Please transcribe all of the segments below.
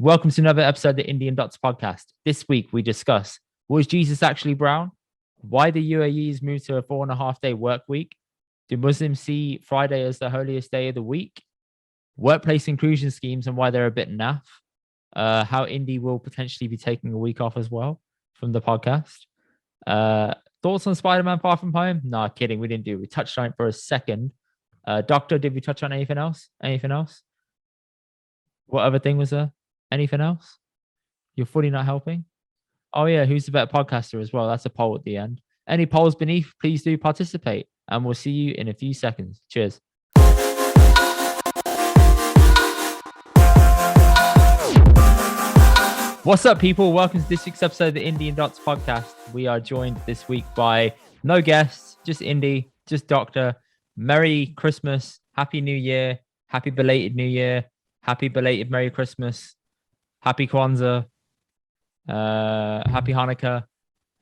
Welcome to another episode of the Indian Dots podcast. This week we discuss, was Jesus actually brown? Why the UAE's moved to a 4.5-day work week? Do Muslims see Friday as the holiest day of the week? Workplace inclusion schemes and why they're a bit naff. How Indy will potentially be taking a week off as well from the podcast. Thoughts on Spider-Man Far From Home? No, kidding. We didn't do it. We touched on it for a second. Doctor, did we touch on anything else? What other thing was there? Anything else? You're fully not helping? Oh, yeah. Who's the better podcaster as well? That's a poll at the end. Any polls beneath, please do participate. And we'll see you in a few seconds. Cheers. What's up, people? Welcome to this week's episode of the Indian Dots podcast. We are joined this week by no guests, just Indy, just Doctor. Merry Christmas. Happy New Year. Happy belated New Year. Happy belated Merry Christmas. Happy Kwanzaa. Happy Hanukkah.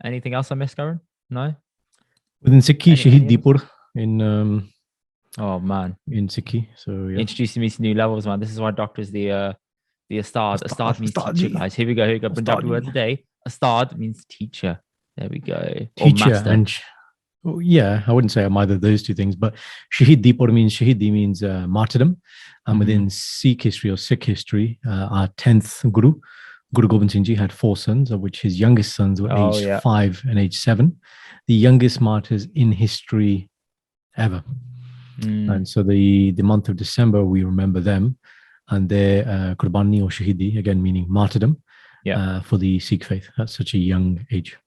Anything else I missed, Karan? No? Within Sikhi, Shahid Deepur in oh man, in Sikhi. So yeah. Introducing me to new levels, man. This is why Doctor's the Astad. Astad means teacher, guys. Here we go. Punjabi word today. Astad means teacher. There we go. Teacher and yeah, I wouldn't say I'm either of those two things, but Shahid Deepur means Shahidi means martyrdom. And within Sikh history or Sikh history, our 10th Guru, Guru Gobind Singh Ji, had 4 sons, of which his youngest sons were aged 5 and aged 7. The youngest martyrs in history ever. And so the month of December, we remember them and their Qurbani or Shahidi, again meaning martyrdom, for the Sikh faith at such a young age.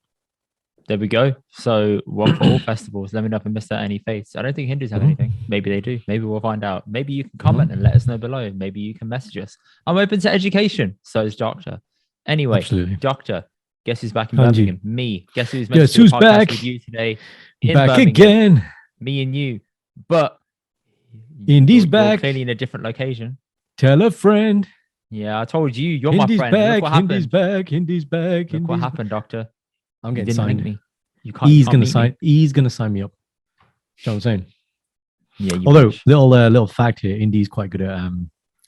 There we go. So one for all festivals. Let me know if I missed out any faiths. I don't think Hindus have anything. Maybe they do. Maybe we'll find out. Maybe you can comment and let us know below. Maybe you can message us. I'm open to education. So is Doctor. Anyway, absolutely. Doctor, guess who's back in Birmingham? Me. Guess who's meant to do a podcast back with you today? Back Birmingham. again. Me and you. But Indy's you're back. Clearly in a different location. Tell a friend. Yeah, I told you. You're Indy's my friend. back. Look what happened. Indy's back. Indy's back. Look what happened, Doctor. I'm getting didn't signed. link me. You can't. He's gonna sign. He's gonna sign me up. You know what I'm saying? Yeah. Although little fact here, Indy's quite good at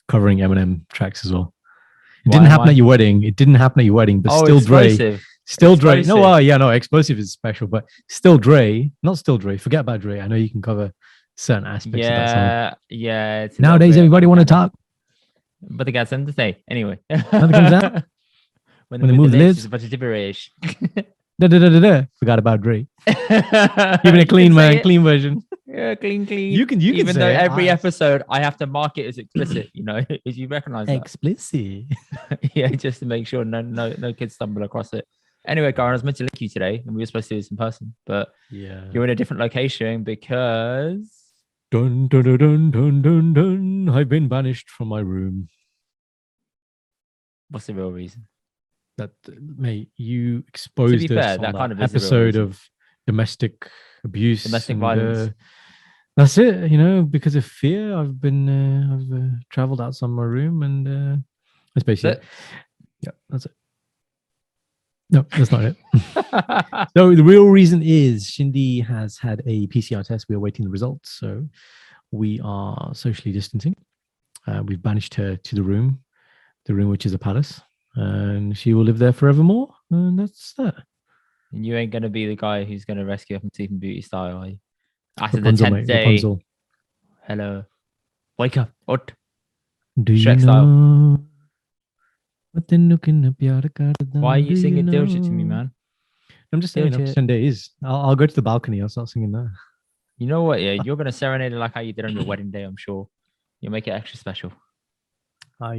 covering Eminem tracks as well. It didn't happen at your wedding. But still explosive. Dre. Still Dre. Explosive. No, explosive is special, but still Dre. Not still Dre. Forget about Dre. I know you can cover certain aspects of that song. Yeah. It's Nowadays, everybody want to talk. But they got something to say. Anyway. Nothing comes out. When they move the lips, it's a bunch of gibberish. Forgot about Dre. Even a clean version. Yeah, clean. You can Even say though every episode I have to mark it as explicit, as you recognize that. Explicit. Yeah, just to make sure no kids stumble across it. Anyway, Karan, I was meant to link you today, and we were supposed to do this in person, but you're in a different location because dun dun dun dun dun dun dun. I've been banished from my room. What's the real reason? That, mate, you exposed us fair, on that kind of episode of domestic abuse, domestic violence. That's it. Because of fear, I've traveled outside my room, and that's basically it. Yeah, that's it. No, that's not it. So the real reason is Shindy has had a PCR test. We are waiting the results, so we are socially distancing. We've banished her to the room which is a palace. And she will live there forevermore, and that's that. And you ain't gonna be the guy who's gonna rescue her from Sleeping Beauty style, are you? After Rapunzel, the 10th day. Rapunzel. Hello, wake up! What? Do you Shrek know? Why are you singing Dilshit to me, man? I'm just saying, after 10 days, I'll go to the balcony. I'll start singing that. You know what? Yeah, you're gonna serenade it like how you did on your wedding day. I'm sure you'll make it extra special. I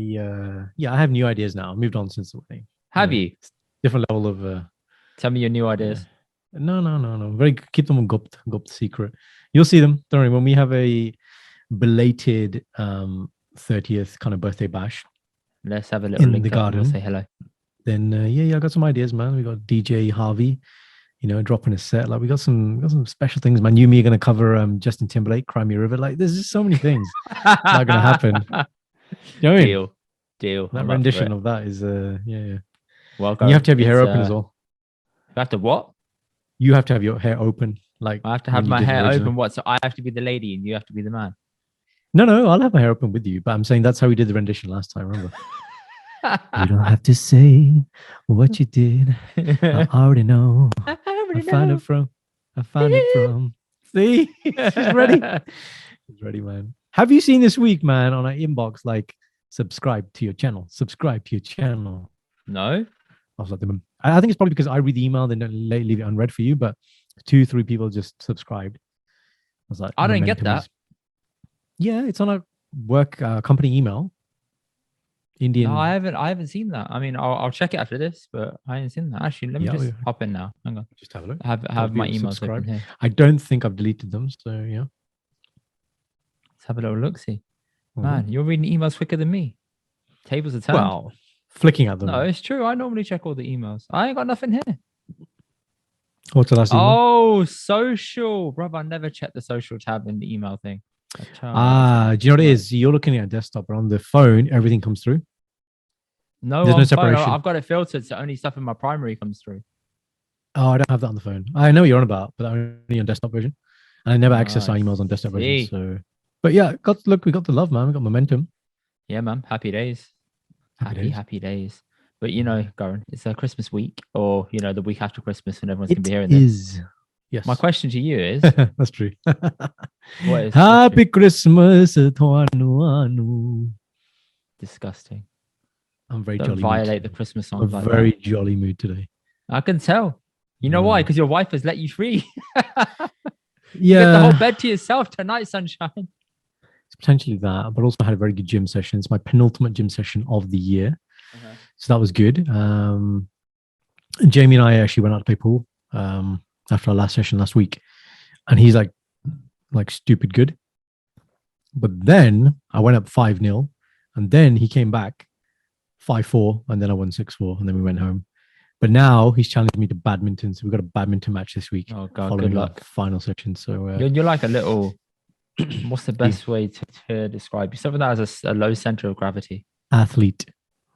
have new ideas now. I moved on since the wedding. Have you? Different level of tell me your new ideas. No. Keep them gupt secret. You'll see them. Don't worry. When we have a belated 30th kind of birthday bash, let's have a little in link the garden. We'll say hello. Then I got some ideas, man. We got DJ Harvey, dropping a set. Like we got some special things, man. You and me are gonna cover Justin Timberlake, Cry Me a River. Like there's just so many things that are gonna happen. You know what I mean? Deal. That rendition of that is yeah. Welcome. You have to have your hair open as well. You have to what? You have to have your hair open. Like I have to have my hair open. What? So I have to be the lady and you have to be the man. No, I'll have my hair open with you. But I'm saying that's how we did the rendition last time. Remember? You don't have to say what you did. I already know. I I already found know. it from. I found it from. See, she's ready. She's ready, man. Have you seen this week, man, on our inbox, like subscribe to your channel, subscribe to your channel? No, I was like, I think it's probably because I read the email, then don't leave it unread for you. But 2, 3 people just subscribed. I was like, I don't get momentum that. is. Yeah, it's on a work company email. Indian. No, I haven't seen that. I mean, I'll check it after this, but I haven't seen that. Actually, let me just hop in now. Hang on. Just have a look. Have my emails open here. I don't think I've deleted them. So yeah. Let's have a little look. See, man, you're reading emails quicker than me. Tables are turned. Well, flicking at them. No, it's true. I normally check all the emails. I ain't got nothing here. What's the last email? Oh, social, brother. I never check the social tab in the email thing. Do you know what it is? You're looking at a desktop, but on the phone, everything comes through. No, there's no separation. I've got it filtered, so only stuff in my primary comes through. Oh, I don't have that on the phone. I know what you're on about, but only on desktop version. And I never access our emails on desktop version. So, but yeah, we got the love, man. We got momentum. Yeah, man. Happy days. Happy days. But you know, Karan, it's a Christmas week, or you know, the week after Christmas, when everyone's gonna be hearing this. Yes. My question to you is that's true. What is Happy Christmas, Tuanu. Disgusting. I'm very Don't jolly. Violate the Christmas song. I'm very jolly mood today. I can tell. You know why? Because your wife has let you free. You get the whole bed to yourself tonight, sunshine. It's potentially that, but also had a very good gym session. It's my penultimate gym session of the year. So that was good. Jamie and I actually went out to play pool after our last session last week. And he's like stupid good. But then I went up 5-0. And then he came back 5-4. And then I won 6-4. And then we went home. But now he's challenged me to badminton. So we've got a badminton match this week. Oh, God, following good luck. Final section. So you're like a little, what's the best way to describe you? Something that has a low center of gravity. Athlete.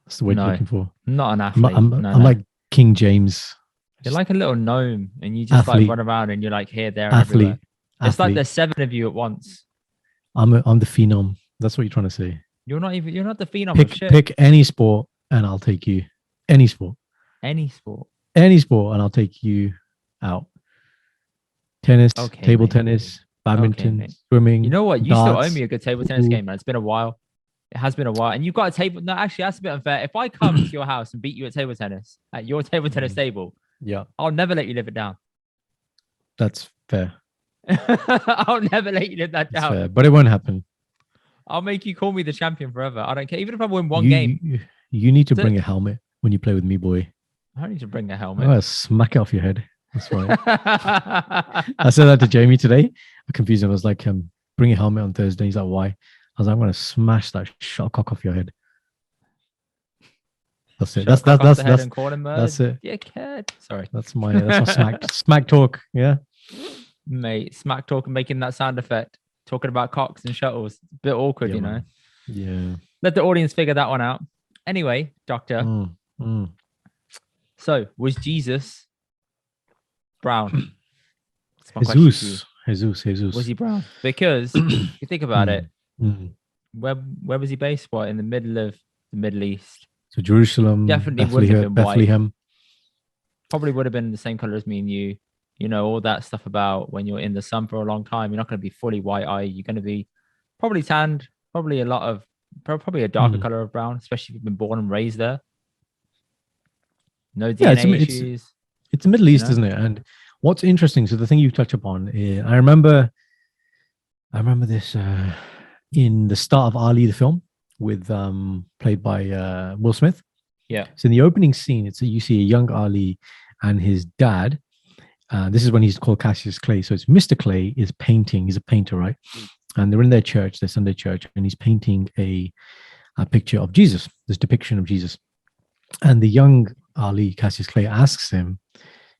That's the word you're looking for. Not an athlete. I'm like King James. You're like a little gnome and you just like run around and you're like here, there, and everywhere. It's like there's 7 of you at once. I'm the phenom. That's what you're trying to say. You're not the phenom of shit. Pick any sport and I'll take you. Any sport. Any sport and I'll take you out. Tennis, table mate. Tennis, badminton, swimming. You know what? You darts, still owe me a good table tennis game, man. It's been a while. It has been a while. And you've got a table. No, actually, that's a bit unfair. If I come to your house and beat you at table tennis, at your table tennis table, I'll never let you live it down. That's fair. I'll never let you live that down. Fair, but it won't happen. I'll make you call me the champion forever. I don't care. Even if I win one game. You need to bring a helmet when you play with me, boy. I don't need to bring a helmet. I'm gonna smack it off your head. That's right. I said that to Jamie today. I confused him. I was like, bring a helmet on Thursday. He's like, why? I was like, I'm gonna smash that shuttlecock off your head. That's it. That's it. Dickhead. Sorry. That's my smack talk. Yeah. Mate, smack talk and making that sound effect. Talking about cocks and shuttles. A bit awkward, you know. Yeah. Let the audience figure that one out. Anyway, doctor. So, was Jesus brown? Jesus. Was he brown? Because if you think about it, where was he based? What, in the middle of the Middle East? So Jerusalem, definitely would have been Bethlehem. White. Probably would have been the same color as me and you. You know, all that stuff about when you're in the sun for a long time, you're not going to be fully white-eyed. You're going to be probably tanned, probably a darker color of brown, especially if you've been born and raised there. No DNA issues. It's the Middle East, isn't it? And what's interesting, so the thing you touch upon, I remember this in the start of Ali, the film, with played by Will Smith. Yeah. So in the opening scene, you see a young Ali and his dad. This is when he's called Cassius Clay. So it's Mr. Clay is painting. He's a painter, right? And they're in their church, their Sunday church, and he's painting a picture of Jesus, this depiction of Jesus. And the young Ali, Cassius Clay, asks him,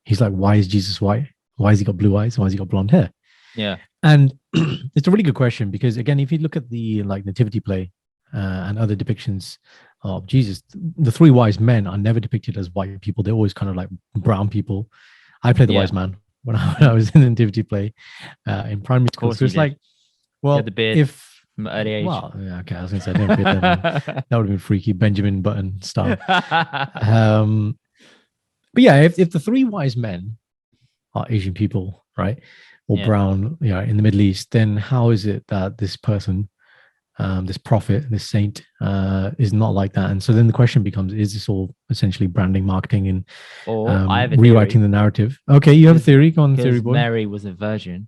he's like, why is Jesus white? Why has he got blue eyes? Why has he got blonde hair? Yeah. And it's a really good question because, again, if you look at the nativity play and other depictions of Jesus, the 3 wise men are never depicted as white people. They're always kind of like brown people. I played the wise man when I was in the nativity play in primary school. So it's like, well, the beard. if from an early age. Well, yeah, okay, I was gonna say don't fit them. That would have been freaky, Benjamin Button style. But yeah, if the three wise men are Asian people, right, or Yeah. brown, in the Middle East, then how is it that this person, this prophet, this saint, is not like that? And so then the question becomes: is this all essentially branding, marketing, and Or I have a rewriting theory, the narrative? Okay, you have a theory. Go on, theory because boy. Mary was a virgin,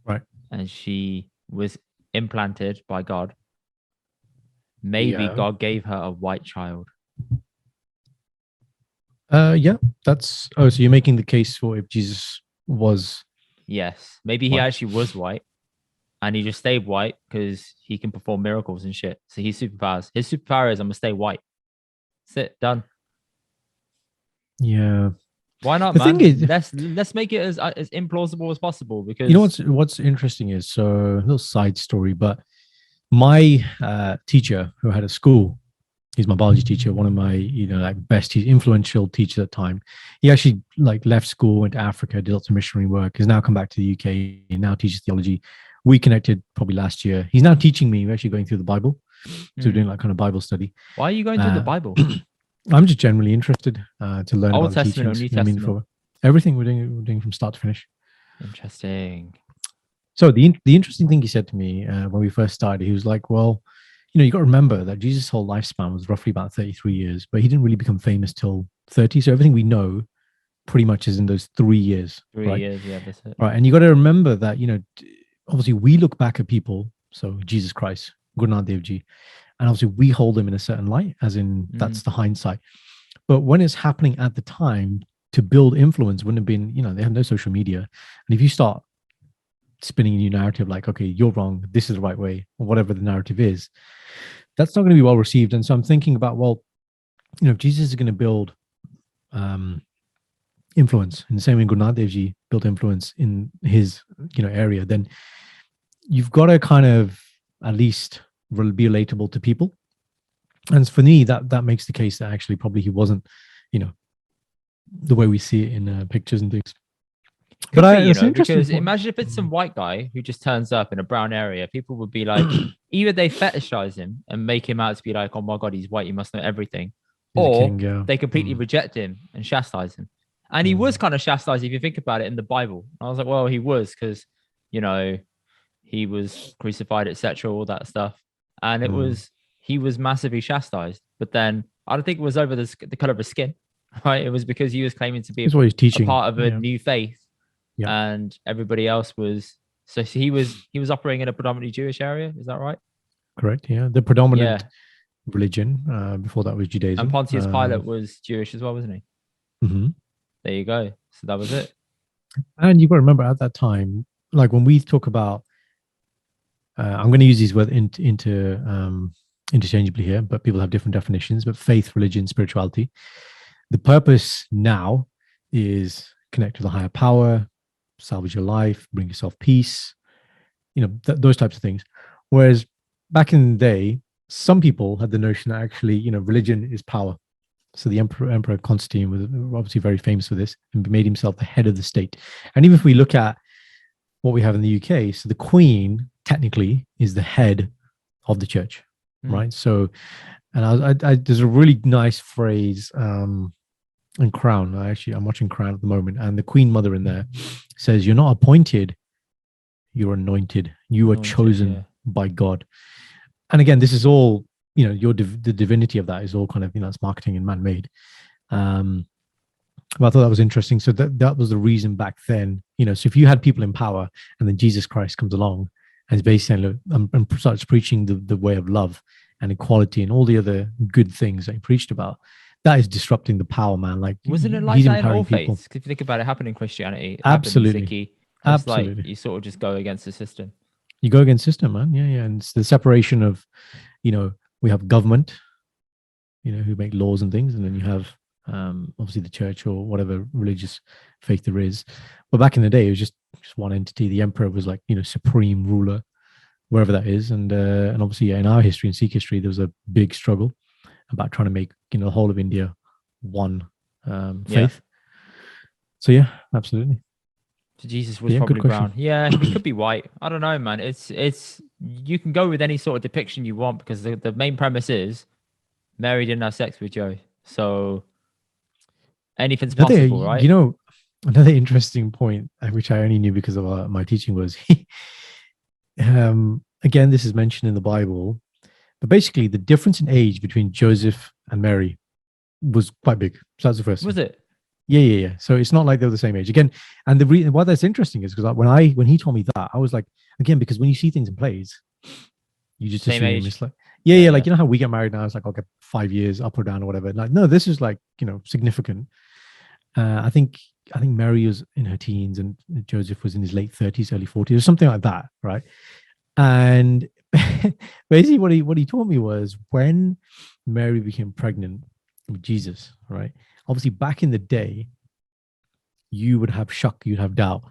Right. and she was implanted by God. Maybe Yeah. God gave her a white child. Yeah, that's. Oh, so you're making the case for if Jesus was. Yes, maybe he White. actually was white, and he just stayed white because he can perform miracles and shit. So he's superpowers. His superpower is I'm gonna stay white. That's it, done. Yeah. Why not, The man? thing is, Let's make it as implausible as possible, because you know what's interesting is, so a little side story, but my teacher who had a school, he's my biology teacher, one of my like best influential teachers at the time. He actually like left school, went to Africa, did lots of missionary work. He's now come back to the UK. He now teaches theology. We connected probably last year. He's now teaching me. We're actually going through the Bible, so we're doing like kind of Bible study. Why are you going through the Bible? I'm just generally interested to learn Old about the Testament or teachings. New I mean, Testament? for everything we're doing from start to finish. Interesting. So the interesting thing he said to me when we first started, he was like, "Well, you got to remember that Jesus' whole lifespan was roughly about 33 years, but he didn't really become famous till 30. So everything we know pretty much is in those 3 years, 3 right? years, yeah, that's it. Right, and you got to remember that obviously we look back at people, so Jesus Christ, Guru Nanak Dev Ji, and obviously we hold them in a certain light, as in that's the hindsight. But when it's happening at the time, to build influence wouldn't have been, they have no social media, and if you start spinning a new narrative like, okay, you're wrong, this is the right way, or whatever the narrative is, that's not going to be well received. And so I'm thinking about, well, if Jesus is going to build influence in the same way Guru Nanak Dev Ji built influence in his area, then you've got to kind of at least be relatable to people. And for me, that makes the case that actually probably he wasn't, the way we see it in pictures and things. Could be, because imagine if it's some white guy who just turns up in a brown area, people would be like, either they fetishize him and make him out to be like, oh my God, he's white, he must know everything. He's or king, yeah. They completely reject him and chastise him. And he was kind of chastised if you think about it in the Bible. I was like, well, he was, because, he was crucified, etc., all that stuff. And he was massively chastised. But then I don't think it was over the color of his skin, right? It was because he was claiming to be a part of a new faith. Yeah. And everybody else was, so he was operating in a predominantly Jewish area. Is that right? Correct. Yeah. The predominant religion before that was Judaism. And Pontius Pilate was Jewish as well, wasn't he? Mm-hmm. There you go. So that was it. And you've got to remember at that time, like when we talk about, I'm going to use these words interchangeably here, but people have different definitions, but faith, religion, spirituality. The purpose now is connect to the higher power, salvage your life, bring yourself peace, those types of things. Whereas back in the day, some people had the notion that actually, religion is power. So the Emperor Constantine was obviously very famous for this and made himself the head of the state. And even if we look at what we have in the UK, so the Queen technically is the head of the church, right? So, and there's a really nice phrase in Crown. I'm watching Crown at the moment, and the Queen Mother in there says, "You're not appointed, you're anointed. You are chosen by God." And again, this is all, the divinity of that is all kind of, it's marketing and man-made. But I thought that was interesting. So that was the reason back then, so if you had people in power and then Jesus Christ comes along and is basically saying, look, I'm starts preaching the way of love and equality and all the other good things that he preached about, that is disrupting the power, man. Like, wasn't it like that in all faiths? If you think about it, happening in Christianity, absolutely. Absolutely. Like you sort of just go against the system. You go against system, man. Yeah. And it's the separation of, we have government, who make laws and things, and then you have obviously the church or whatever religious faith there is. But back in the day, it was just one entity. The emperor was like, supreme ruler, wherever that is. And obviously, in our history, in Sikh history, there was a big struggle about trying to make, the whole of India one faith. So yeah, absolutely. So Jesus was Yeah, good probably question. brown. Yeah, he could be white. I don't know, man. It's you can go with any sort of depiction you want because the main premise is Mary didn't have sex with Joe. So anything's Another, possible, right? you know, another interesting point, which I only knew because of my teaching, was again, this is mentioned in the Bible, but basically the difference in age between Joseph and Mary was quite big. So that's the first Was thing. it? Yeah. So it's not like they're the same age again. And the reason why that's interesting is because when he told me that, I was like, again, because when you see things in plays, you just Same assume age. it's like, Yeah, like yeah. you know how we get married now, it's like okay, 5 years up or down or whatever. Like, no, this is like significant. I think Mary was in her teens and Joseph was in his late 30s, early 40s, or something like that, right? And basically, what he told me was when Mary became pregnant with Jesus, right? Obviously, back in the day, you would have shock, you'd have doubt,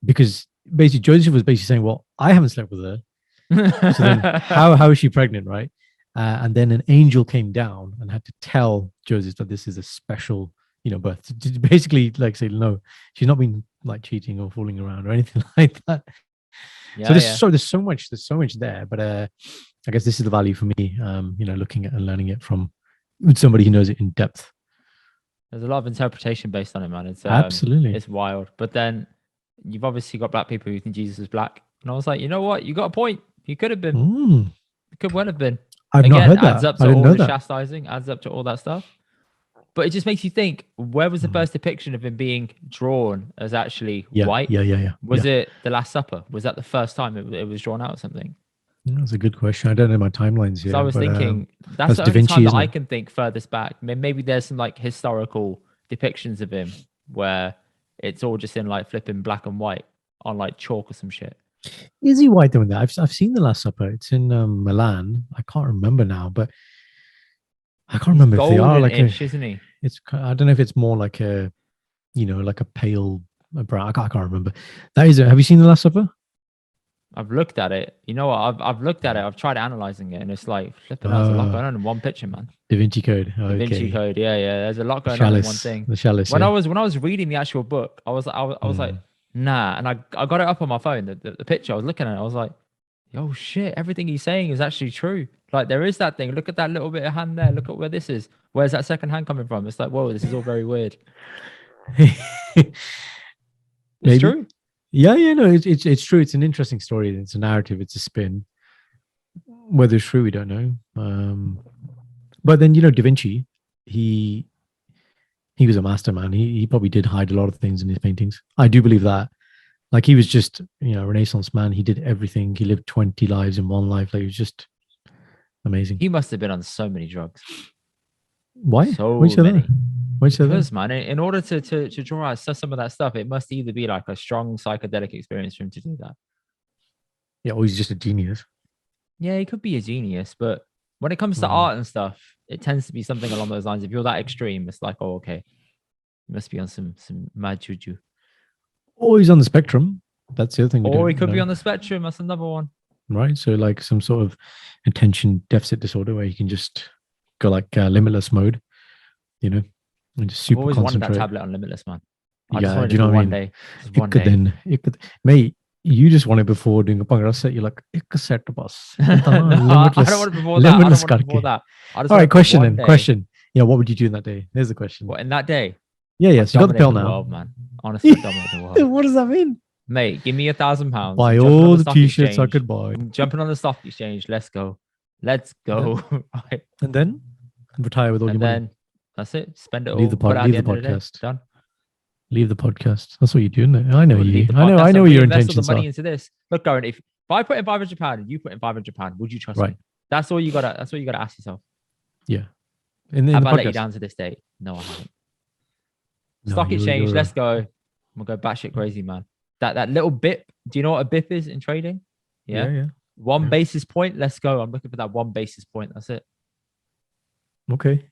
because basically Joseph was basically saying, "Well, I haven't slept with her, so then how is she pregnant, right?" And then an angel came down and had to tell Joseph that this is a special, birth. To basically, like say, no, she's not been like cheating or fooling around or anything like that. So Yeah, yeah. there's so much there, but I guess this is the value for me, looking at and learning it from somebody who knows it in depth. There's a lot of interpretation based on it, man. Absolutely. It's wild. But then you've obviously got black people who think Jesus is black. And I was like, you know what? You got a point. He could have been. Mm, He could well have been. I've not Again, heard adds that. up I to didn't all know the that. chastising, adds up to all that stuff. But it just makes you think, where was the Mm. first depiction of him being drawn as actually Yeah, white? yeah. Was it the Last Supper? Was that the first time it was drawn out or something? That's a good question. I don't know my timelines Because I here, was but thinking that's that's the Da only time Vinci, that isn't I it? can think furthest back. Maybe there's some like historical depictions of him where it's all just in like flipping black and white on like chalk or some shit. Is he white doing that? I've seen the Last Supper. It's in Milan. I can't remember now, but I can't He's remember if they are like a. golden-ish, isn't he? I don't know if it's more like a like a pale brown. I can't remember. That is it. Have you seen the Last Supper? I've looked at it. You know what? I've looked at it. I've tried analyzing it, and it's like flipping. There's a lot Uh, going on in one picture, man. Da Vinci Code. Da Vinci Okay. Code. Yeah, yeah. There's a lot The going on in one chalice. thing. The chalice. When I Yeah. was when I was reading the actual book, I was like, Mm. nah. And I got it up on my phone. The picture. I was looking at it. I was like, oh shit! Everything he's saying is actually true. Like there is that thing. Look at that little bit of hand there. Look at where this is. Where's that second hand coming from? It's like, whoa, this is all very weird. It's Maybe. true. Yeah. No, it's true. It's an interesting story. It's a narrative. It's a spin. Whether it's true, we don't know. But then Da Vinci, he he was a master man. He probably did hide a lot of things in his paintings. I do believe that. Like he was just a Renaissance man. He did everything. He lived 20 lives in one life. Like it was just amazing. He must have been on so many drugs. Why? So Why you say many. that? Why you say that? Because man, in order to draw out some of that stuff, it must either be like a strong psychedelic experience for him to do that. Yeah, or he's just a genius. Yeah, he could be a genius, but when it comes to Mm. art and stuff, it tends to be something along those lines. If you're that extreme, it's like, oh, okay, you must be on some mad juju. Or he's on the spectrum. That's the other thing. Or he could be on the spectrum. That's another one. Right. So like some sort of attention deficit disorder where you can just go like limitless mode, and just I've super always wanted that concentrate. tablet on Limitless, man. I just Yeah, wanted do it you know for what I one mean? day. Just one It day. could, mate. You just want it before doing a Bhangra set. You're like, "Ik set boss." No, I don't want it before that. I don't limitless want it before karke. that. I just All want right, it for question one then. day. Question. Yeah, what would you do in that day? There's the question. What in that day? Yeah. I'd So you got the dominate pill the now. world, man. Honestly, I'd dominate the world. What does that mean? Mate, give me £1,000. Buy I'm jumping on all the the stock t-shirts I exchange. could buy, I'm jumping on the stock exchange. Let's go. Let's go. Right. and then retire with all And your money. then that's it. Spend it all. Leave the Put it at leave the the end of the day. podcast. Done. Leave the podcast. That's what you're doing. I know We'll you. leave the I know podcast and what your reinvest all the intentions money are. into this. Look, Darren, if I put in £500 and you put in £500, would you trust Right. me? That's all you gotta. That's all you gotta ask yourself. Yeah. In Have the I let you podcast. down to this date? No, I haven't. No, Stock exchange. you're- Let's go. I'm gonna go batshit crazy, man. That little bip. Do you know what a bip is in trading? Yeah. One Yeah. basis point. Let's go. I'm looking for that one basis point. That's it. Okay.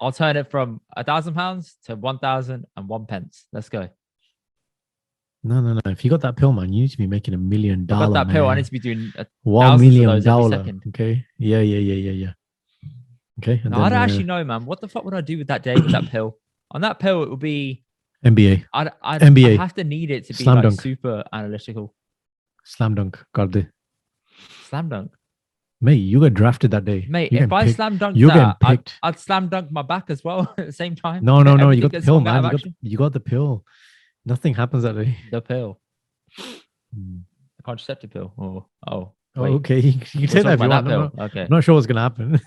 I'll turn it from £1,000 to 1,001 pence. Let's go. No. If you got that pill, man, you need to be making $1 million. I got that pill. I man. need to be doing $1 thousands of million. those every second. Okay. Yeah. Okay. And No, I then, don't actually know, man. What the fuck would I do with that day with that pill? On that pill, it would be NBA. I'd NBA. have to need it to be Slam like dunk. super analytical. Slam dunk. Karde. Slam dunk. Mate, you got drafted that day. Mate, You're if getting I picked. slam dunked You're that, getting picked. I'd slam dunk my back as well at the same time. No. You Everything got the gets pill, swung out man. of action. You got the pill. Nothing happens that day. The pill. Hmm. The contraceptive pill. Oh, Oh, wait. okay. You can We're take that if talking you about want. that I'm pill. Okay. not sure what's gonna happen.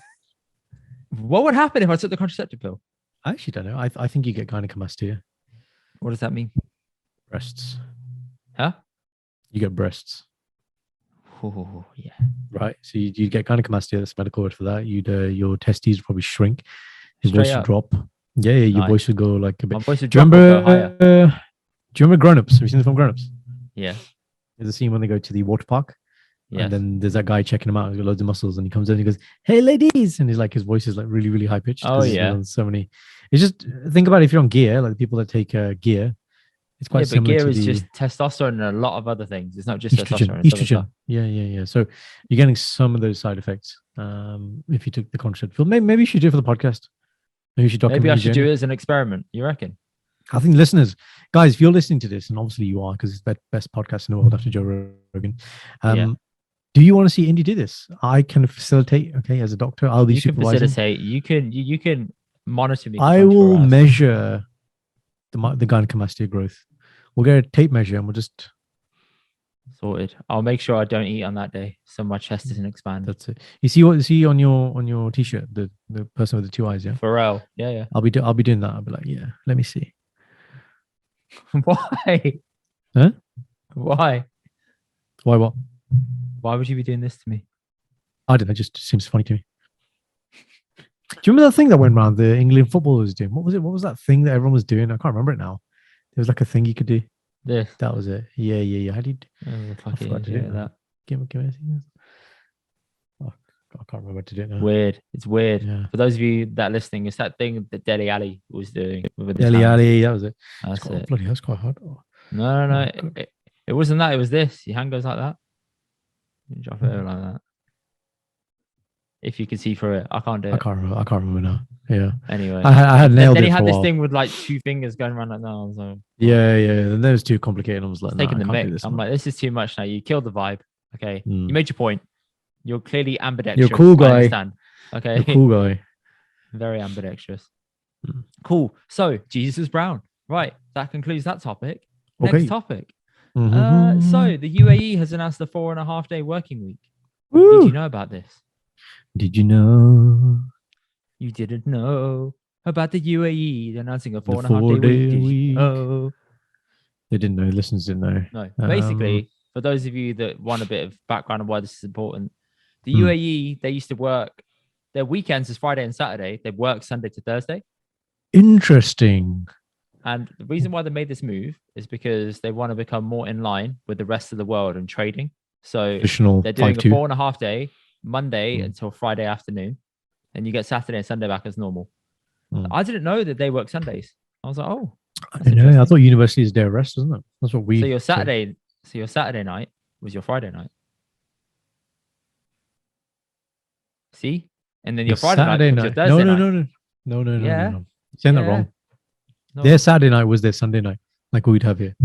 What would happen if I took the contraceptive pill? I actually don't know. I think you get gynecomastia. What does that mean? Breasts. Huh? You get breasts. Oh, yeah. Right. So you get gynecomastia. That's medical word for that. Your testes would probably shrink. Your Straight voice would up. drop. Yeah, your Nice. voice would go like a bit. My voice would Do you drop or remember? go higher. Do you remember Grown Ups? Have you seen the film Grown Ups? Yeah. There's a scene when they go to the water park. Yes. And then there's that guy checking him out. He's got loads of muscles, and he comes in and he goes, "Hey, ladies!" And he's like, his voice is like really, really high pitched. Oh, yeah. So many. It's just think about it, if you're on gear, like the people that take gear. It's quite Yeah, but similar gear to is the just testosterone and a lot of other things. It's not just testosterone. estrogen. It's other Estrogen. stuff. Yeah. So you're getting some of those side effects. If you took the contraceptive pill, maybe you should do it for the podcast. Maybe you should document. Maybe I your should journey. do it as an experiment. You reckon? I think listeners, guys, if you're listening to this, and obviously you are, because it's the best podcast in the world after Joe Rogan. Yeah. Do you want to see Indy do this? I can facilitate. Okay, as a doctor, I'll be You can supervising. facilitate. You can monitor me. for I 24 will hours. measure the gynecomastia growth. We'll get a tape measure and we'll just. Sorted. I'll make sure I don't eat on that day, so my chest doesn't expand. That's it. You see what you see on your t-shirt, the person with the two eyes. Yeah. Pharrell. Yeah. I'll be doing that. I'll be like, yeah. Let me see. Why? Huh? Why? Why what? Why would you be doing this to me? I don't know. It just seems funny to me. Do you remember that thing that went around the England footballers doing? What was it? What was that thing that everyone was doing? I can't remember it now. There was like a thing you could do. This. That was it. Yeah. How do you? Oh, I forgot to do that. Give me a second. Oh, I can't remember what to do it now. Weird. It's weird. Yeah. For those of you that are listening, it's that thing that Deli Ali was doing. With his Deli hands. Ali, that was it. That's it. Bloody, that's quite hard. Oh. No. Oh, God. It wasn't that. It was this. Your hand goes like that. You drop it over like that. If you can see through it, I can't do it. I can't remember now. Yeah. Anyway, I had nailed then it he for had a this while. thing with like two fingers going around like that. I was like, Yeah. Then that was too complicated. I was like, taking nah, the I can't do mic. this, I'm man. like, this is too much now. You killed the vibe. Okay, Mm. you made your point. You're clearly ambidextrous. You're a cool I guy. understand. Okay, You're a cool guy. very ambidextrous. Mm. Cool. So Jesus Brown. Right. That concludes that topic. Okay. Next topic. Mhm. So the UAE has announced the 4.5 day working week. Woo. Did you know about this? Did you know? You didn't know about the UAE announcing a The 4.5 day 4-day week. Did you week. know? They didn't know. Listeners didn't know. No. Basically, for those of you that want a bit of background on why this is important, the Hmm. UAE, they used to work, their weekends is Friday and Saturday. They work Sunday to Thursday. Interesting. And the reason why they made this move is because they want to become more in line with the rest of the world and trading. So Traditional they're doing 5-2. a 4.5 day, Monday Mm. until Friday afternoon. And you get Saturday and Sunday back as normal. Mm. I didn't know that they work Sundays. I was like, oh, I that's don't know. I interesting. thought university is day of rest, isn't it? That's what we. So your said. Saturday night was your Friday night. See? And then your Friday Saturday night was your night. Thursday No. night. No. Yeah. You're saying that Yeah. wrong. No. Their Saturday night was their Sunday night, like we'd have here.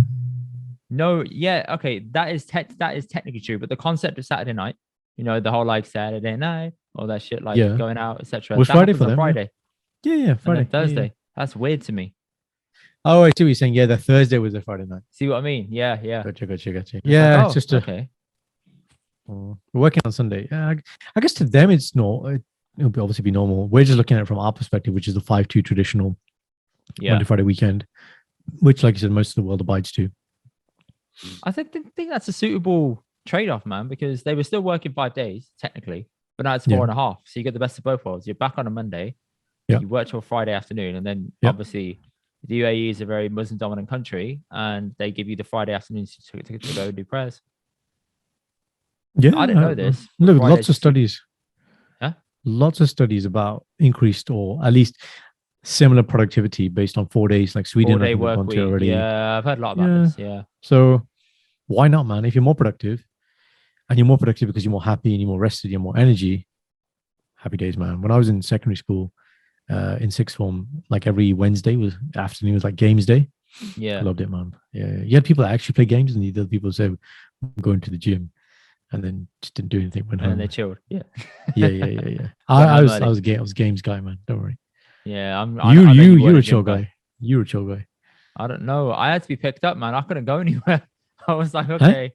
No, yeah, okay, that is technically true, but the concept of Saturday night, you know, the whole like Saturday night, all that shit, like Yeah. going out, etc. Was that Friday happens for on them, yeah. Friday, Yeah, and then Friday. Thursday. Yeah. That's weird to me. Oh, I see what you're saying. Yeah, the Thursday was their Friday night. See what I mean? Yeah. Gotcha. It's Yeah, like, it's oh, just a, okay. we're working on Sunday. Yeah, I guess to them it's no. It'll obviously be normal. We're just looking at it from our perspective, which is the 5-2 traditional Yeah, Monday Friday weekend, which, like you said, most of the world abides to. I think that's a suitable trade-off, man, because they were still working 5 days technically, but now it's Yeah. 4.5. So you get the best of both worlds. You're back on a Monday, Yeah. you work till Friday afternoon, and then Yeah. obviously the UAE is a very Muslim-dominant country, and they give you the Friday afternoons to go do prayers. Yeah, I didn't know this. Look, Fridays lots of too. studies. Huh? Lots of studies about increased or at least similar productivity based on 4 days, like Sweden. I 4-day think they've work gone week. to already. Yeah, I've heard a lot about Yeah. this. Yeah. So why not, man? If you're more productive and you're more productive because you're more happy and you're more rested, you're more energy, happy days, man. When I was in secondary school, in sixth form, like every Wednesday was afternoon was like games day. Yeah. I loved it, man. Yeah, you had people that actually play games, and the other people say, "I'm going to the gym," and then just didn't do anything. Went And then home. they chilled. Yeah. Yeah. Went I home was early. I was games guy, man. Don't worry. Yeah, You I know you you weren't you're a a chill gym guy. guy. You're a chill guy. I don't know. I had to be picked up, man. I couldn't go anywhere. I was like, Huh? okay,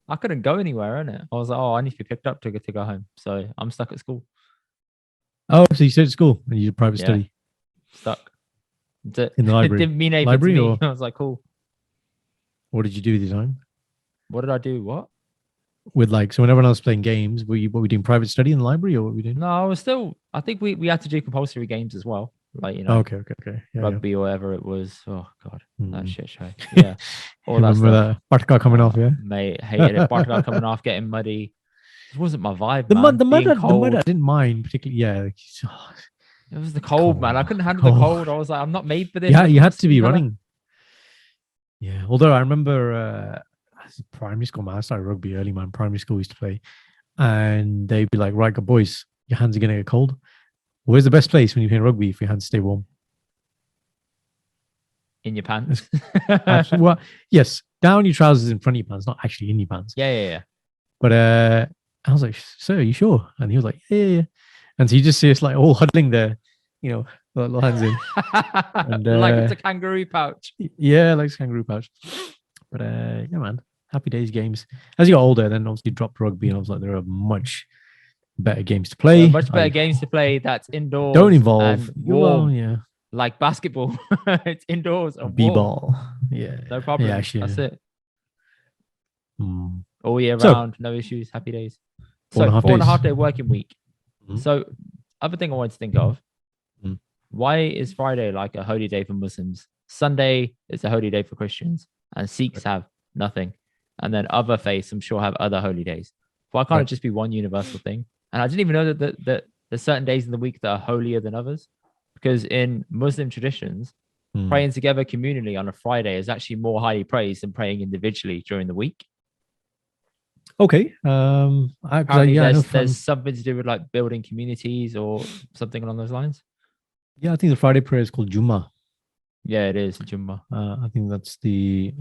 I couldn't go anywhere, innit? I was like, oh, I need to be picked up to go home. So I'm stuck at school. Oh, so you stayed at school and you did private Yeah, study stuck. That's it. in the It library. didn't mean anything to Library, me. or I was like, cool. what did you do with your time? What did I do? What? With like, so when everyone else was playing games, what were you doing? Private study in the library, or what were we doing? No, I was still. I think we had to do compulsory games as well, like Oh, okay. Yeah. rugby or whatever it was. Oh god, that Mm. shit show. Yeah, all that Remember stuff. that Patka coming off, yeah? Mate, hated it. Barca coming off, getting muddy. It wasn't my vibe, The mud, man. Being the mud, I cold. didn't mind particularly. Yeah, like, It was the it's cold, man. I couldn't handle the cold. cold. I was like, I'm not made for this. Yeah, I'm you not a had to skin be color. running. Yeah, although I remember primary school, man, I started rugby early, man. Primary school we used to play, and they'd be like, "Right, good boys, your hands are gonna get cold. Where's the best place when you're playing rugby for your hands to stay warm?" In your pants. Absolutely. Well, yes, down your trousers in front of your pants, not actually in your pants. Yeah. But I was like, "Sir, are you sure?" And he was like, "Yeah." And so you just see us like all huddling there, little hands in. And, Like it's a kangaroo pouch. yeah, like kangaroo pouch. But yeah, man, happy days games. As you got older, then obviously dropped rugby, and I was like, there are much better games to play. Much better games to play that's indoors. Don't involve. And warm, Well, yeah. like basketball. It's indoors and warm. B-ball. Yeah. No problem. Yeah, actually, That's it. Mm. All year So, round, no issues, happy days. 4.5 4.5 days. day working week. Mhm. So, other thing I wanted to think of, Mm. why is Friday like a holy day for Muslims? Sunday is a holy day for Christians, and Sikhs have nothing. And then other faiths, I'm sure, have other holy days. Why can't it just be one universal thing? And I didn't even know that there's certain days in the week that are holier than others. Because in Muslim traditions, praying together communally on a Friday is actually more highly praised than praying individually during the week. Okay. Apparently, I know there's something to do with like building communities or something along those lines. Yeah, I think the Friday prayer is called Jummah. Yeah, it is Jummah. I think that's the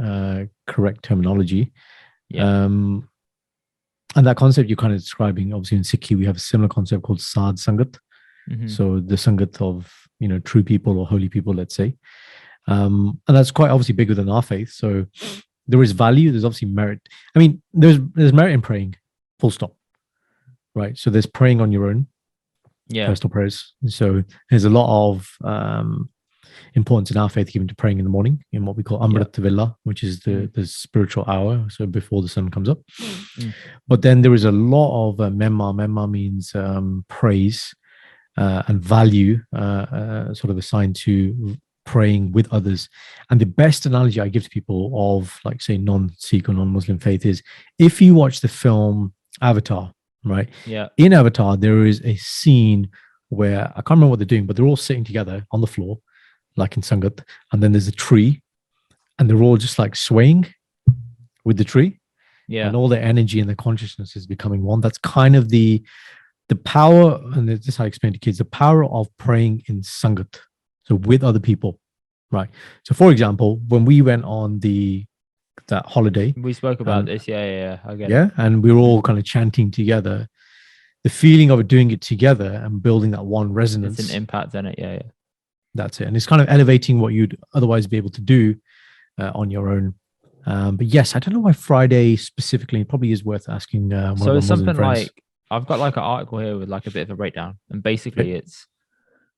correct terminology. Yeah. And that concept you're kind of describing, obviously in Sikhi, we have a similar concept called Sad Sangat. Mhm. So the Sangat of, true people or holy people, let's say. And that's quite obviously bigger than our faith. So there is value. There's obviously merit. I mean, there's merit in praying, full stop. Right. So there's praying on your own, personal prayers. So there's a lot of importance in our faith given to praying in the morning in what we call Amrit Vela, which is the spiritual hour. So before the sun comes up. But then there is a lot of Memma. Memma means praise and value sort of assigned to praying with others. And the best analogy I give to people of, like, say, non-Sikh or non-Muslim faith is if you watch the film Avatar, right? Yeah. In Avatar, there is a scene where I can't remember what they're doing, but they're all sitting together on the floor, like in Sangat, and then there's a tree, and they're all just like swaying with the tree. Yeah. And all their energy and their consciousness is becoming one. That's kind of the power, and this is how I explain to kids, the power of praying in Sangat. So with other people, right? So for example, when we went on that holiday, we spoke about this. Yeah. I get it. Yeah. And we were all kind of chanting together. The feeling of doing it together and building that one resonance. It's an impact in it. Yeah. That's it. And it's kind of elevating what you'd otherwise be able to do on your own. But yes, I don't know why Friday specifically. It probably is worth asking. So it's something like, I've got like an article here with like a bit of a breakdown, and basically it's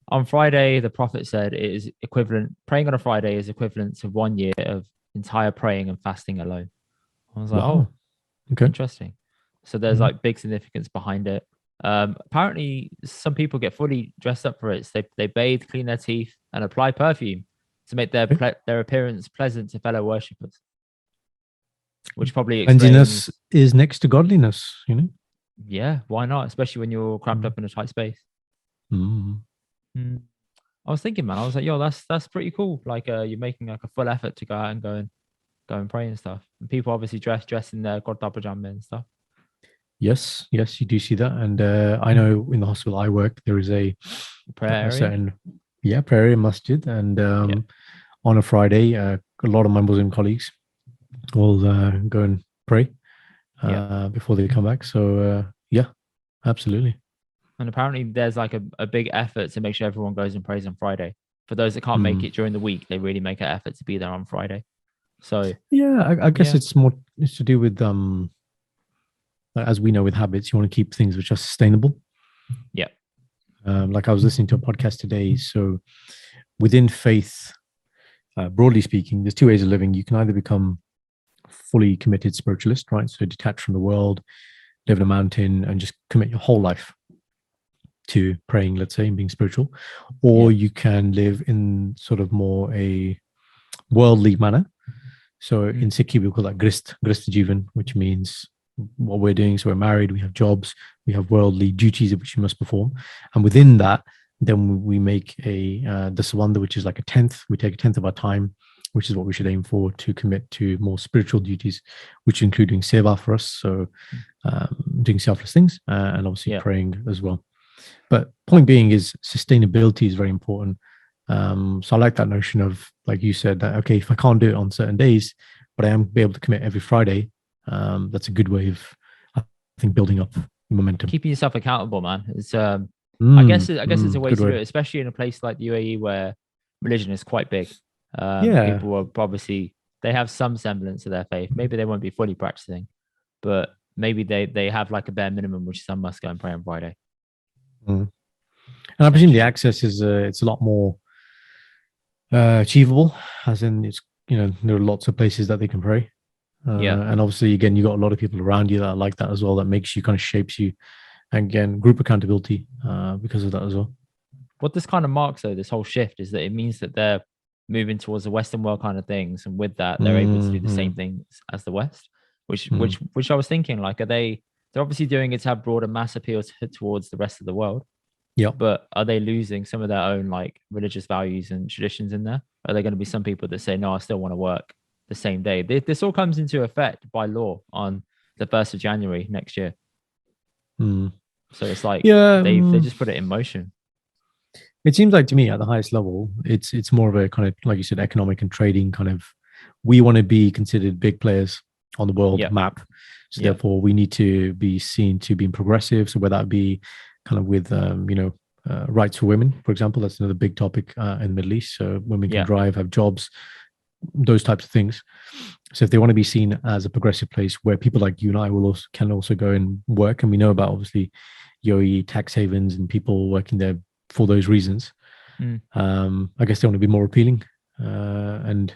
on Friday. The Prophet said it is equivalent. Praying on a Friday is equivalent to 1 year of entire praying and fasting alone. I was like, wow. Okay, interesting. So there's like big significance behind it. Apparently, some people get fully dressed up for it. So they bathe, clean their teeth, and apply perfume to make their appearance pleasant to fellow worshippers. Which probably explains... Cleanliness is next to godliness, Yeah, why not? Especially when you're cramped up in a tight space. I was thinking, man, I was like, yo, that's pretty cool. Like, you're making like a full effort to go out and go and pray and stuff. And people obviously dress in their kurta pajama and stuff. Yes, you do see that. And I know in the hospital I work, there is a prayer area. Certain prayer area masjid. And on a Friday, a lot of my Muslim colleagues will go and pray before they come back. So yeah, absolutely. And apparently there's like a big effort to make sure everyone goes and prays on Friday. For those that can't make it during the week, they really make an effort to be there on Friday. So yeah, I guess it's to do with as we know with habits, you want to keep things which are sustainable. Yeah. Like I was listening to a podcast today. So within faith, broadly speaking, there's two ways of living. You can either become fully committed spiritualist, right? So detached from the world, live in a mountain and just commit your whole life to praying, let's say, and being spiritual. Or you can live in sort of more a worldly manner. So in Sikhi, we call that grist jivan, which means what we're doing. So we're married, we have jobs, we have worldly duties which we must perform. And within that, then we make a daswanda, which is like a tenth. We take a tenth of our time, which is what we should aim for, to commit to more spiritual duties, which including seva for us. So doing selfless things and obviously praying as well. But point being is sustainability is very important. So I like that notion of, like you said, that, okay, if I can't do it on certain days, but I am be able to commit every Friday, that's a good way of, I think, building up momentum. Keeping yourself accountable, man. It's I guess it's a way to do it, especially in a place like the UAE where religion is quite big. People are obviously, they have some semblance of their faith. Maybe they won't be fully practicing, but maybe they have like a bare minimum, which some must go and pray on Friday. And I presume the access is it's a lot more achievable, as in it's, you know, there are lots of places that they can pray. And obviously, again, you got a lot of people around you that are like that as well, that makes you, kind of shapes you. And again, group accountability because of that as well. What this kind of marks, though, this whole shift, is that it means that they're moving towards the Western world kind of things, and with that, they're able to do the same things as the West. Which I was thinking, like, they're obviously doing it to have broader mass appeal towards the rest of the world. Yeah. But are they losing some of their own like religious values and traditions in there? Are there going to be some people that say, no, I still want to work the same day? This all comes into effect by law on the 1st of January next year. So it's like they just put it in motion. It seems like to me at the highest level, it's more of a kind of, like you said, economic and trading kind of, we want to be considered big players on the world map. So therefore we need to be seen to being progressive. So whether that be kind of with, rights for women, for example, that's another big topic in the Middle East. So women can drive, have jobs, those types of things. So if they want to be seen as a progressive place where people like you and I can also go and work, and we know about obviously UAE tax havens and people working there for those reasons, I guess they want to be more appealing. And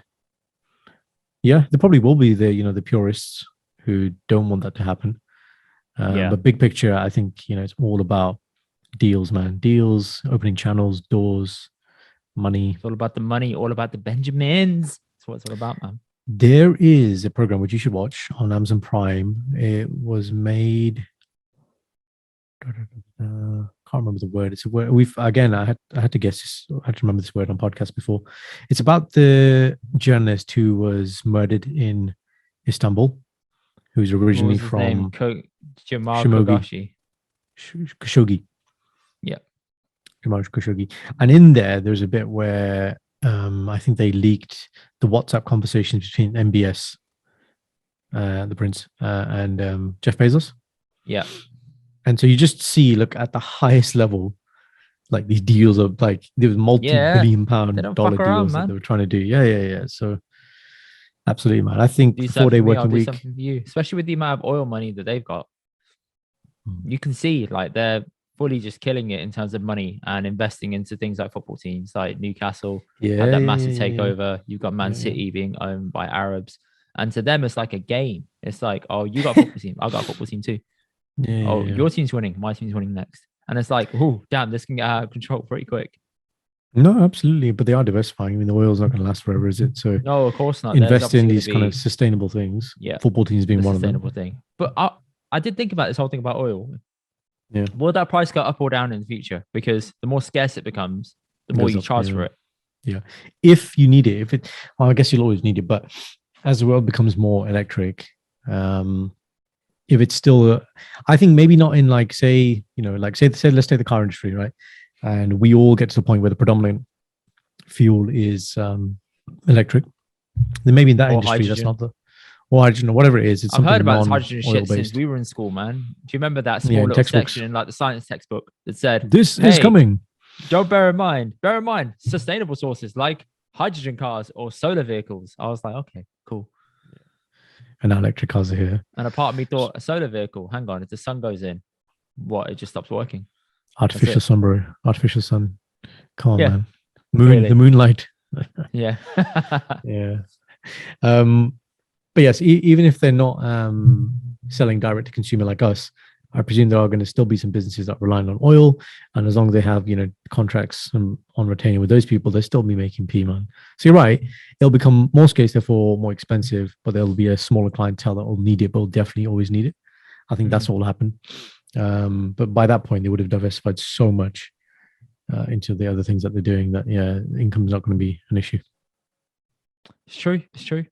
there probably will be the purists who don't want that to happen. But big picture, I think, it's all about deals, man. Deals, opening channels, doors, money. It's all about the money, all about the Benjamins. That's what it's all about, man. There is a program which you should watch on Amazon Prime. It was made. Can't remember the word. It's a word. I had to guess this. I had to remember this word on podcast before. It's about the journalist who was murdered in Istanbul, who's originally from Jamal Khashoggi. Khashoggi. Yeah. Jamal Khashoggi. And in there's a bit where I think they leaked the WhatsApp conversations between MBS, the prince, and Jeff Bezos. Yeah. And so you just see, look, at the highest level, like these deals are like, there was multi-billion pound dollar deals that they were trying to do. Yeah. So absolutely, man. I think 4-day working week. Something for you, especially with the amount of oil money that they've got. You can see like they're fully just killing it in terms of money and investing into things like football teams, like Newcastle had that massive takeover. You've got Man City being owned by Arabs, and to them it's like a game. It's like, oh, you got a football team, I've got a football team too. Your team's winning, my team's winning next, and it's like, oh damn, this can get out of control pretty quick. No, absolutely, but they are diversifying. I mean, the oil's not going to last forever, is it? So no, of course not. Invest in these kind of sustainable things. Yeah, football teams being one of them. Sustainable thing. But I did think about this whole thing about oil. Yeah, will that price go up or down in the future? Because the more scarce it becomes, the more you charge for it. Yeah, if you need it, I guess you'll always need it. But as the world becomes more electric, if it's still, I think maybe not in like say let's take the car industry, right? And we all get to the point where the predominant fuel is electric. Then maybe in that Or industry, that's hydrogen. not the or hydrogen or whatever it is. It's I've heard something about this hydrogen non-oil shit since based. we were in school, man. Do you remember that Yeah, small in little textbooks. section in like the science textbook that said, This is "Hey, coming. don't bear in mind, sustainable sources like hydrogen cars or solar vehicles." I was like, okay, cool. And now electric cars are here. And a part of me thought, a solar vehicle, hang on, if the sun goes in, what? It just stops working. Artificial sun, bro. Artificial sun. Come on, Yeah, man. Moon, clearly. the moonlight. Yeah. Yeah. But yes, even if they're not selling direct to consumer like us, I presume there are going to still be some businesses that rely on oil, and as long as they have contracts on retaining with those people, they'll still be making P, man. So you're right; it'll become more scarce, therefore more expensive, but there'll be a smaller clientele that will need it, but will definitely always need it. I think that's what will happen. But by that point, they would have diversified so much into the other things that they're doing that income is not going to be an issue. It's true. It's true.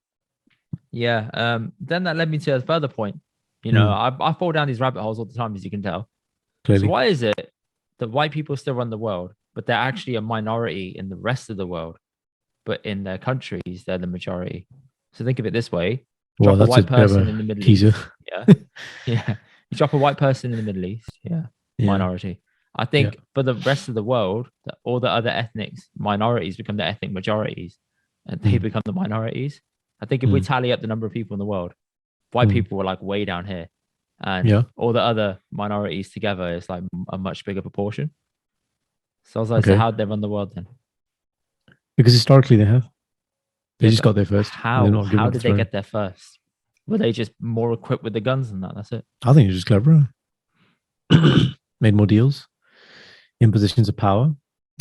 Yeah. Then that led me to a further point. I fall down these rabbit holes all the time, as you can tell. Clearly. So why is it that white people still run the world, but they're actually a minority in the rest of the world, but in their countries they're the majority? So think of it this way: Well, drop a that's white person in the Middle teaser. East, yeah. You drop a white person in the Middle East, minority. I think for the rest of the world, all the other ethnic minorities become the ethnic majorities, and they become the minorities. I think if we tally up the number of people in the world, white people were like way down here, and all the other minorities together is like a much bigger proportion. So I was like, so how'd they run the world then? Because historically they have. They just got there first. How did they get there first? Were they just more equipped with the guns than that? That's it. I think it's just clever. Made more deals in positions of power.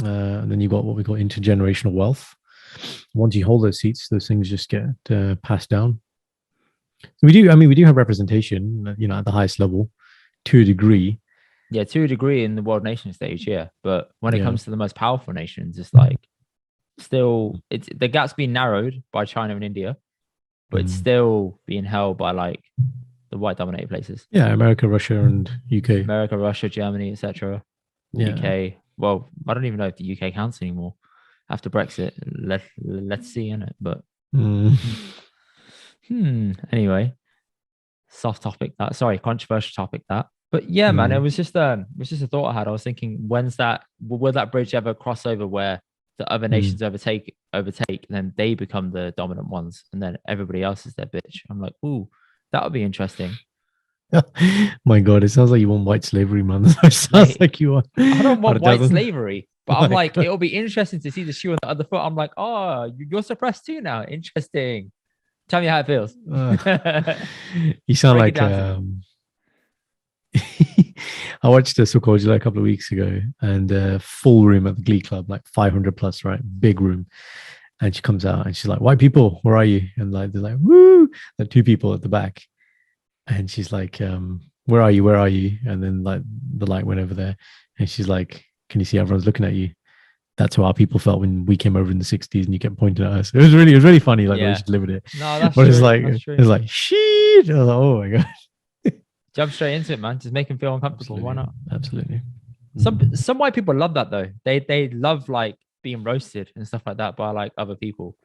And then you got what we call intergenerational wealth. Once you hold those seats, those things just get passed down. So we do have representation, at the highest level to a degree. Yeah, to a degree in the world nation stage, yeah. But when it comes to the most powerful nations, it's like the gap's been narrowed by China and India, but it's still being held by like the white dominated places. Yeah, America, Russia, and UK. America, Russia, Germany, etc. UK. Well, I don't even know if the UK counts anymore after Brexit. Let's see in it. But anyway, soft topic that. Sorry, controversial topic that. But yeah, man, it was just a thought I had. I was thinking, will that bridge ever cross over where the other nations overtake, and then they become the dominant ones, and then everybody else is their bitch? I'm like, ooh, that would be interesting. My God, it sounds like you want white slavery, man. It sounds like you want. I don't want white slavery, but I'm like, it'll be interesting to see the shoe on the other foot. I'm like, oh, you're suppressed too now. Interesting. Tell me how it feels. You sound like I watched a so-called a couple of weeks ago, and full room at the Glee Club, like 500 plus, right? Big room. And she comes out and she's like, "White people, where are you?" And like they're like, "Woo!" There are two people at the back. And she's like, where are you? Where are you? And then like the light went over there. And she's like, "Can you see everyone's looking at you?" That's how our people felt when we came over in the 60s and you kept pointing at us. It was really funny, like the way she delivered it. No, that's but true. It's like shit. I was like, oh my God. Jump straight into it, man. Just make them feel uncomfortable. Absolutely. Why not? Absolutely. Some white people love that though. They love like being roasted and stuff like that by like other people.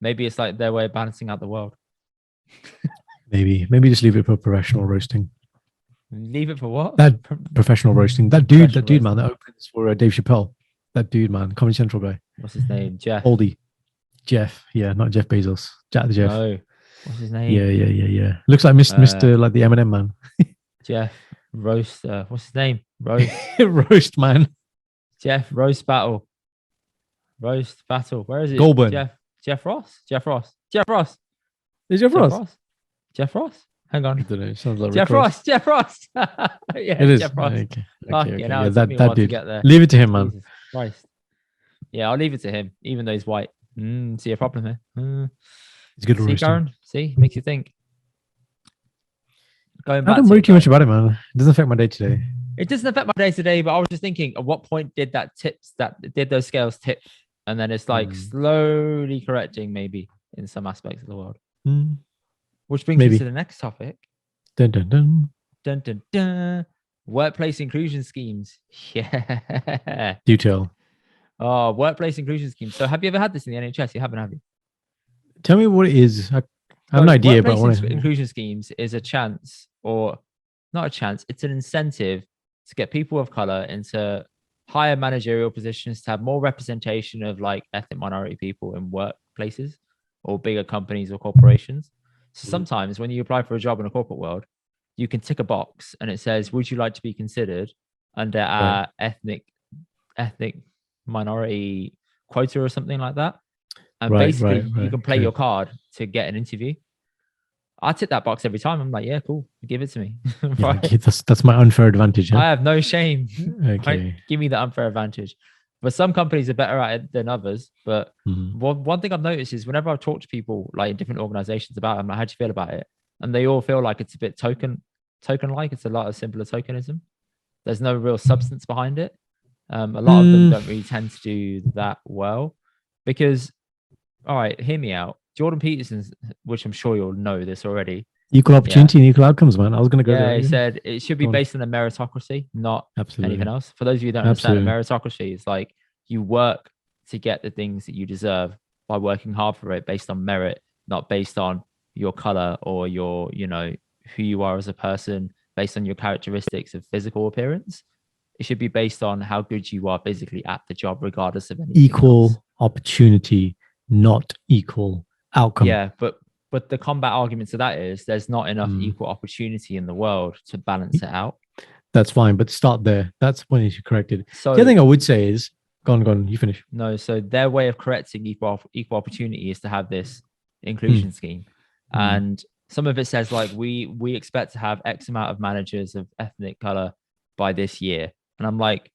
Maybe it's like their way of balancing out the world. Maybe just leave it for professional roasting. Leave it for what? That professional roasting. That dude, man, that opens for Dave Chappelle. That dude, man, Comedy Central guy. What's his name? Jeff. Oldie. Jeff. Yeah, not Jeff Bezos. Jack the Jeff. No. What's his name? Yeah. Looks like Mr. Like the Eminem man. Jeff Roast. What's his name? Roast. Roast man. Jeff Roast Battle. Roast Battle. Where is it? Goldburn. Jeff Ross. Is Jeff Ross? Jeff Ross? Hang on. I don't know. It sounds like Jeff Ross. Yeah, it is. Jeff Ross. Okay. Yeah, that dude. Leave it to him, man. Jesus Christ. Yeah, I'll leave it to him, even though he's white. See a problem here. It's good. See, Karan? See, makes you think. I don't worry too much about it, man. It doesn't affect my day today. It doesn't affect my day today, but I was just thinking, at what point did those scales tip, and then it's like slowly correcting, maybe in some aspects of the world. Which brings me to the next topic. Dun dun dun. Dun dun dun. Workplace inclusion schemes. Yeah. Do tell. Oh, workplace inclusion schemes. So, have you ever had this in the NHS? You haven't, have you? Tell me what it is. I have an So idea, but I workplace want to. inclusion schemes is a chance, or not a chance, it's an incentive to get people of color into higher managerial positions, to have more representation of like ethnic minority people in workplaces or bigger companies or corporations. So Mhm. sometimes when you apply for a job in a corporate world, you can tick a box and it says, would you like to be considered under Right, our ethnic minority quota or something like that? And basically you right. can play Okay, your card to get an interview. I tick that box every time. I'm like, yeah, cool, give it to me. yeah. Right. Okay, that's my unfair advantage, huh? I have no shame. Right. Okay. Give me the unfair advantage. But some companies are better at it than others. But Mhm. one thing I've noticed is whenever I've talked to people like in different organizations about it, I'm like, how do you feel about it? And they all feel like it's a bit token like. It's a lot of simpler tokenism. There's no real substance behind it. A lot of them Mm, don't really tend to do that well because, all right, hear me out. Jordan Peterson's, which I'm sure you'll know this already. Equal Yeah. opportunity and equal outcomes, man. I was going to go Yeah. there. He Yeah. said it should be Go on. based on a meritocracy, not anything Absolutely. else. For those of you who don't understand, a Absolutely. meritocracy is like you work to get the things that you deserve by working hard for it based on merit, not based on your color or your, who you are as a person, based on your characteristics of physical appearance. It should be based on how good you are physically at the job, regardless of anything else. Equal opportunity, not equal outcome. Yeah, but the combat argument to that is there's not enough Mm. equal opportunity in the world to balance it out. That's fine, but start there. That's when you should correct it. The other So thing I would say is, go on, you finish. no, so their way of correcting equal opportunity is to have this Mm. inclusion scheme, Mm. and some of it says like we expect to have X amount of managers of ethnic color by this year, and I'm like,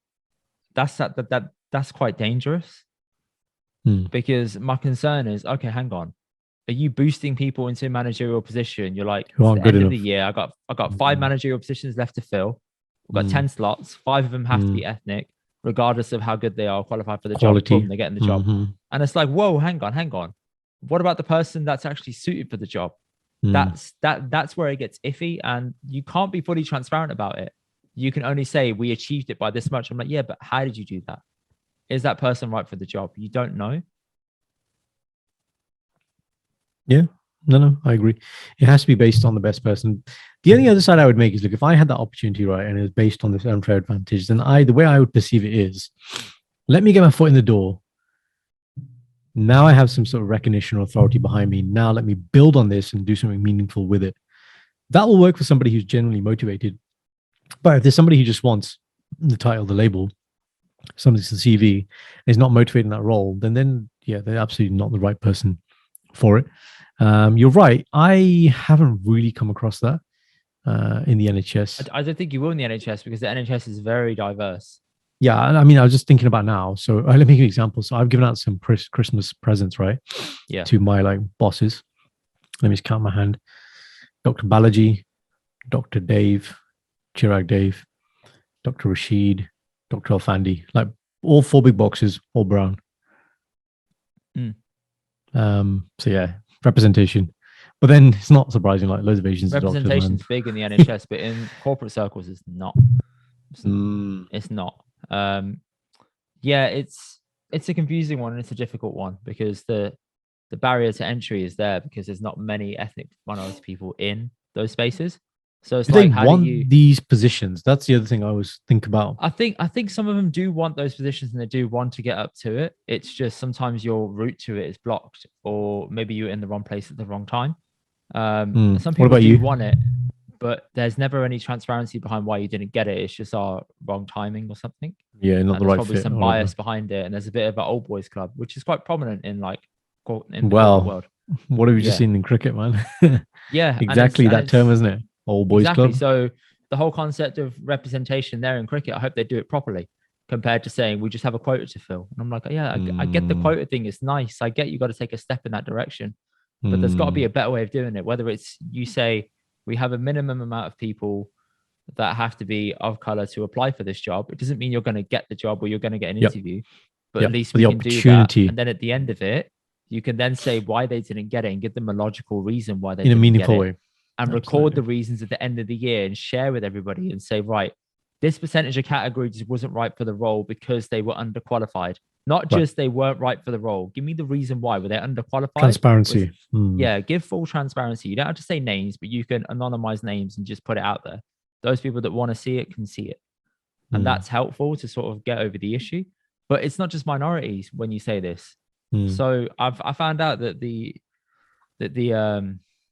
that's quite dangerous Mm. because my concern is, okay, hang on, are you boosting people into a managerial position? You're like, Who it's aren't the good end of the enough. year. I got five Mm. managerial positions left to fill. We've got Mm. 10 slots. Five of them have to Mm. be ethnic, regardless of how good they are qualified for the job. Quality. Boom, they're getting the job. Mm-hmm. And it's like, whoa, hang on. What about the person that's actually suited for the job? Mm. That's where it gets iffy, and you can't be fully transparent about it. You can only say we achieved it by this much. I'm like, yeah, but how did you do that? Is that person right for the job? You don't know. Yeah. No, I agree. It has to be based on the best person. The only other side I would make is look, if I had that opportunity, right, and it was based on this unfair advantage, then the way I would perceive it is let me get my foot in the door. Now I have some sort of recognition or authority behind me. Now let me build on this and do something meaningful with it. That will work for somebody who's generally motivated. But if there's somebody who just wants the title, the label, something's the CV, is not motivated in that role, then yeah, they're absolutely not the right person for it. You're right. I haven't really come across that in the NHS. I don't think you will in the NHS because the NHS is very diverse. Yeah, I mean, I was just thinking about now. So let me give you an example. So I've given out some Christmas presents, right, Yeah. to my like bosses. Let me just count my hand. Dr. Balaji, Dr. Dave, Chirag Dave, Dr. Rashid, Dr. Alfandi, like all four big boxes, all brown. Mm. So yeah, representation. But then it's not surprising, like loads of Asians are doctors, Representation man. is big in the NHS, but in corporate circles, it's not. Mm. It's not. Yeah, it's a confusing one and it's a difficult one because the barrier to entry is there because there's not many ethnic minority people in those spaces. So it's Do they like, how do want you? these positions? That's the other thing I always think about. I think some of them do want those positions and they do want to get up to it. It's just sometimes your route to it is blocked, or maybe you're in the wrong place at the wrong time. Some What people about do you? want it, but there's never any transparency behind why you didn't get it. It's just our wrong timing or something. Yeah, not And the there's right probably fit some or bias whatever. behind it. And there's a bit of an old boys club, which is quite prominent in in the corporate Well, world. what have you just Yeah. seen in cricket, man? Yeah. Exactly that term, isn't it? Old boys Exactly. club. So the whole concept of representation there in cricket, I hope they do it properly compared to saying we just have a quota to fill. And I'm like, yeah, I get the Mm, quota thing. It's nice. I get you got to take a step in that direction, but there's got to be mm. a better way of doing it. Whether it's you say we have a minimum amount of people that have to be of color to apply for this job. It doesn't mean you're going to get the job or you're going to get an Yep, interview, but at yep. least But we the can do that. opportunity And then at the end of it, you can then say why they didn't get it and give them a logical reason why they in a didn't get meaningful it way. and record Absolutely. the reasons at the end of the year and share with everybody and say, right, this percentage of category just wasn't right for the role because they were underqualified. Not Right. just they weren't right for the role. Give me the reason why. Were they underqualified? Transparency. Yeah, give full transparency. You don't have to say names, but you can anonymize names and just put it out there. Those people that want to see it can see it. And that's helpful to sort of get over the issue. But it's not just minorities when you say this. So I found out that the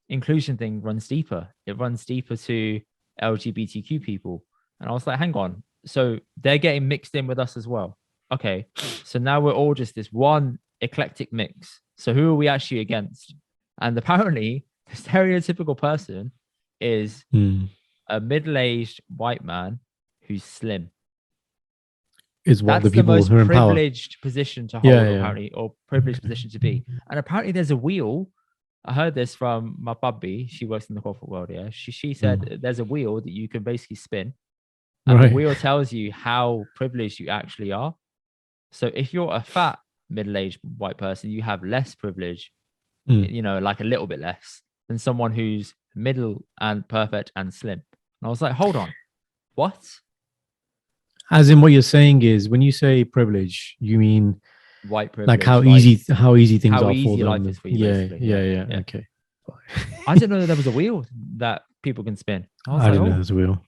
inclusion thing runs deeper. It runs deeper to LGBTQ people. And I was like, hang on. So they're getting mixed in with us as well. Okay. So now we're all just this one eclectic mix. So who are we actually against? And apparently the stereotypical person is a middle-aged white man who's slim. Is what That's the people the most who are in power. privileged position to hold, apparently, or privileged position to be. And apparently there's a wheel. I heard this from my bubby. She works in the corporate world. Yeah. She said there's a wheel that you can basically spin. And the wheel tells you how privileged you actually are. So if you're a fat, middle-aged white person, you have less privilege, you know, like a little bit less than someone who's middle and perfect and slim. And I was like, hold on, what? As in, what you're saying is, when you say privilege, you mean white privilege, like how easy things are for them. Life is for you, yeah. Okay. I didn't know that there was a wheel that people can spin. I didn't know there's a wheel.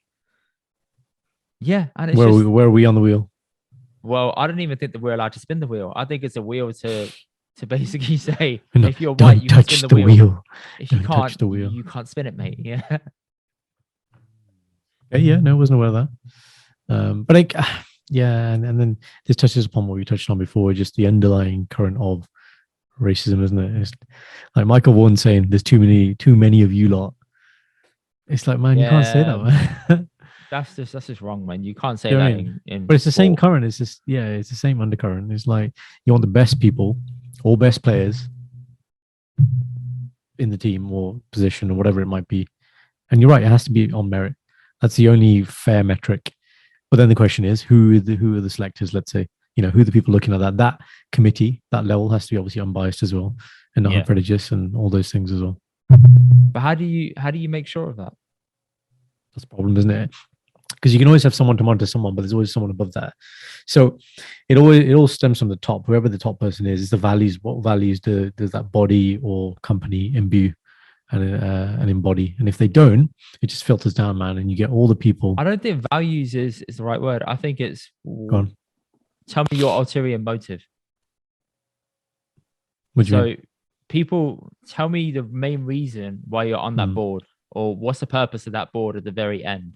Yeah, and it's where are we on the wheel? Well, I don't even think that we're allowed to spin the wheel. I think it's a wheel to basically say, no, if you're white, you can spin the wheel. If you can't, you can't spin it, mate. Yeah. Yeah, no, I wasn't aware of that. But like, yeah, and then this touches upon what we touched on before, just the underlying current of racism, isn't it? It's like Michael Vaughan saying, "There's too many of you lot." It's like, man, you can't say that, man. That's just wrong, man. You can't say that in but it's the sport. same current. It's just it's the same undercurrent. It's like you want the best people, all best players in the team or position or whatever it might be. And you're right, it has to be on merit. That's the only fair metric. But then the question is, who are the selectors? Let's say, you know, who are the people looking at that committee, that level has to be obviously unbiased as well, and not prejudiced and all those things as well. But how do you make sure of that? That's the problem, isn't it? Because you can always have someone to monitor someone, but there's always someone above that. So it all stems from the top. Whoever the top person is the values. What values does that body or company imbue and embody? And if they don't, it just filters down, man, and you get all the people. I don't think values is the right word. I think it's Go on. Tell me your ulterior motive. What do you mean? People tell me the main reason why you're on that board, or what's the purpose of that board at the very end.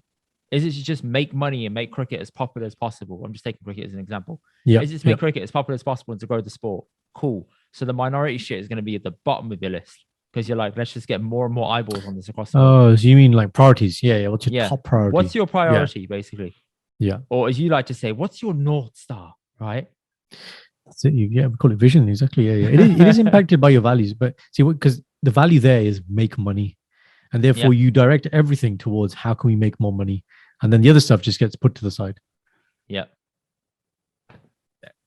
Is it to just make money and make cricket as popular as possible? I'm just taking cricket as an example. Yeah. Is it to make cricket as popular as possible and to grow the sport? Cool. So the minority shit is going to be at the bottom of your list because you're like, let's just get more and more eyeballs on this across the world. So you mean like priorities? Yeah. What's your top priority? What's your priority, basically? Yeah. Or as you like to say, what's your North Star, right? That's it. We call it vision. Exactly. Yeah. It is impacted by your values, but see, because the value there is make money. And therefore you direct everything towards how can we make more money? And then the other stuff just gets put to the side. Yeah.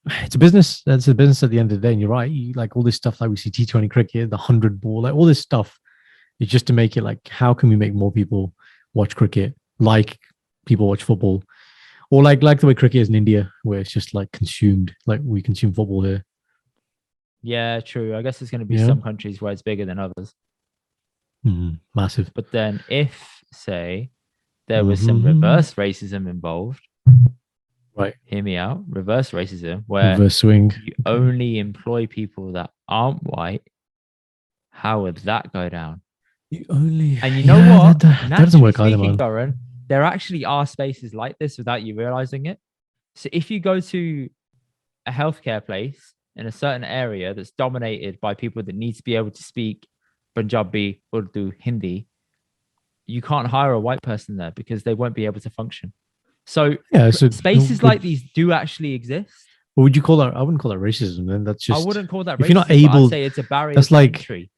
It's a business. That's a business at the end of the day. And you're right. Like all this stuff, like we see T20 cricket, the 100 ball, like all this stuff is just to make it like, how can we make more people watch cricket like people watch football? Or like the way cricket is in India, where it's just like consumed, like we consume football here. Yeah, true. I guess there's going to be some countries where it's bigger than others. Massive. But then if, say, there was some reverse racism involved. Right. Hear me out. Reverse racism, where reverse swing. You only employ people that aren't white. How would that go down? And you know what? That doesn't work either, man. Karan, there actually are spaces like this without you realizing it. So if you go to a healthcare place in a certain area that's dominated by people that need to be able to speak Punjabi, Urdu, Hindi, you can't hire a white person there because they won't be able to function. So, spaces like these do actually exist. What would you call that? I wouldn't call that racism. Then that's just. I wouldn't call that if racism. You're not able, I'd say it's a barrier that's to like, entry.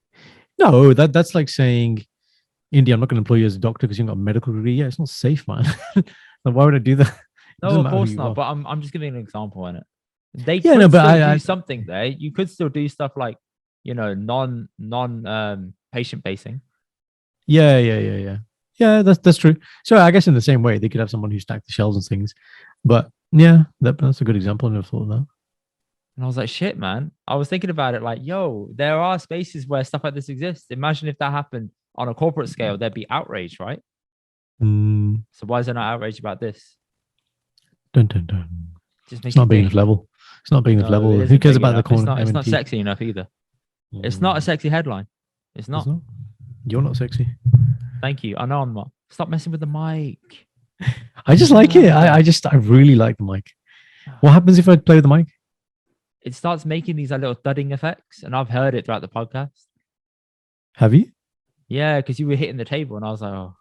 No, that's like saying, Indy, I'm not going to employ you as a doctor because you've got a medical degree. Yeah, it's not safe, man. Like, why would I do that? No, of course not. But I'm just giving an example on it. They could still do something there. You could still do stuff like, you know, non patient facing. Yeah. Yeah, that's true. So I guess in the same way, they could have someone who stacked the shelves and things. But yeah, that's a good example. I never thought of that. And I was like, shit, man. I was thinking about it like, yo, there are spaces where stuff like this exists. Imagine if that happened on a corporate scale, there'd be outrage, right? Mm, So why is there not outrage about this? dun, dun, dun. Just It's makes you not big enough think. level. It's not big enough No, it level. Who isn't cares big about the enough. It's corner not. It's not MNT? sexy enough either. It's not a Mm, sexy headline. It's it's not. not. You're not sexy. Thank you. I know I'm not. Stop messing with the mic. I just like it. I really like the mic. What happens if I play with the mic? It starts making these like, little thudding effects, and I've heard it throughout the podcast. Have you? Yeah, because you were hitting the table, and I was like, oh,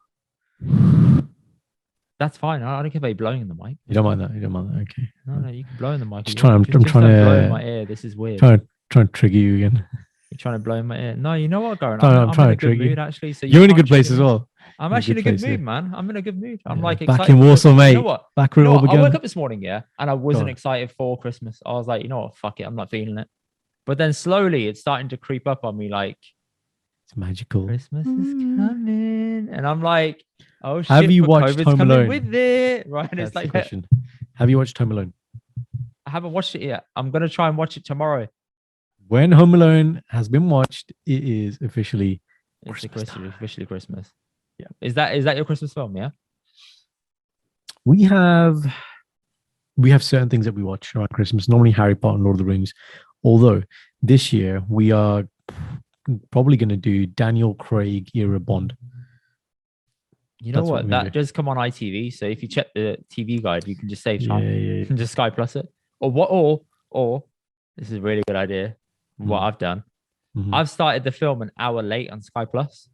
that's fine. I don't care about you blowing in the mic. You don't mind that. You don't mind that. Okay. No, you can blow in the mic. Just If you want. trying. I'm Just trying don't blow in to my ear. This is weird. trying to trigger you again. You're trying to blow in my ear. No, you know what, Garan? I'm I'm trying in a to good trigger you. mood actually. So You're in a can't good place trigger as me. well. I'm You're actually in a good place mood, here. man. I'm in a good mood. I'm Yeah. like Back excited in for Warsaw, Christmas. mate. You know what? Back You where know it all what? I woke began. up this morning, yeah, and I wasn't on. excited for Christmas. I was like, you know what? Fuck it. I'm not feeling it. But then slowly it's starting to creep up on me like It's magical. Christmas is coming. And I'm like, oh shit, Have you but watched COVID's Home coming Alone? with it. Right. And That's it's the like, question. Have you watched Home Alone? I haven't watched it yet. I'm gonna try and watch it tomorrow. When Home Alone has been watched, it is officially It's Christmas officially Christmas. Yeah. Is that your Christmas film? Yeah. we have certain things that we watch around Christmas. Normally Harry Potter and Lord of the Rings. Although this year we are probably going to do Daniel Craig era Bond. You know That's what what? we're gonna That do. does come on ITV. So if you check the TV guide, you can just save time. Yeah. And just Sky Plus it. Or what? Or this is a really good idea. What I've done, I've started the film an hour late on Sky Plus,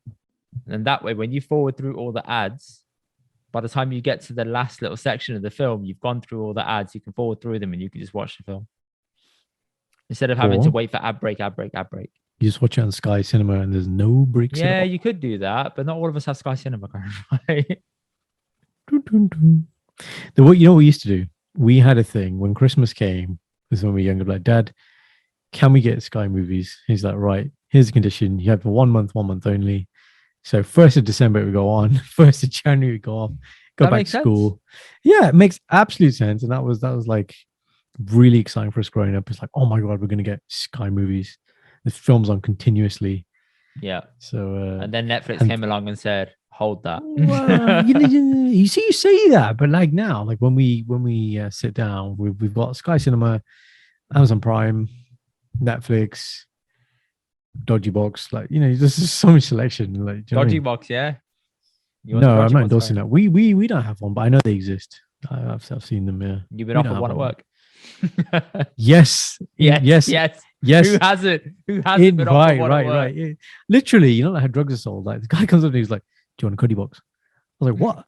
and that way, when you forward through all the ads, by the time you get to the last little section of the film, you've gone through all the ads. You can forward through them, and you can just watch the film instead of having to Or wait for ad break. you just watch it on Sky Cinema and there's no breaks Yeah, at all. you could do that, but not all of us have Sky Cinema. Right? What you know what we used to do? We had a thing when Christmas came. This is when we were younger. Like, Dad, can we get Sky movies? He's like, right. Here's the condition: you have 1 month, 1 month only. So 1st of December it would go on. 1st of January it would go off. Go That back makes to school. Yeah, it makes absolute sense. And that was like really exciting for us growing up. It's like, oh my god, we're gonna get Sky movies. The films on continuously. Yeah. So And then Netflix came along and said, "Hold that." well, you see, you say that, but like now, like when we sit down, we've got Sky Cinema, Amazon Prime, Netflix, Dodgy Box. Like there's just so much selection. Like, do you know what I Dodgy mean? box, yeah. You want the No, I'm dodgy not box, endorsing right? that. We don't have one, but I know they exist. I've seen them. Yeah, You've been We offered don't one have at work. Yes, Yes. yes. Who hasn't? Who hasn't been offered one at work? Right. Yeah. Literally, you know, like how drugs are sold. Like the guy comes up and he's like, "Do you want a Cody box?" I was like, "What? Do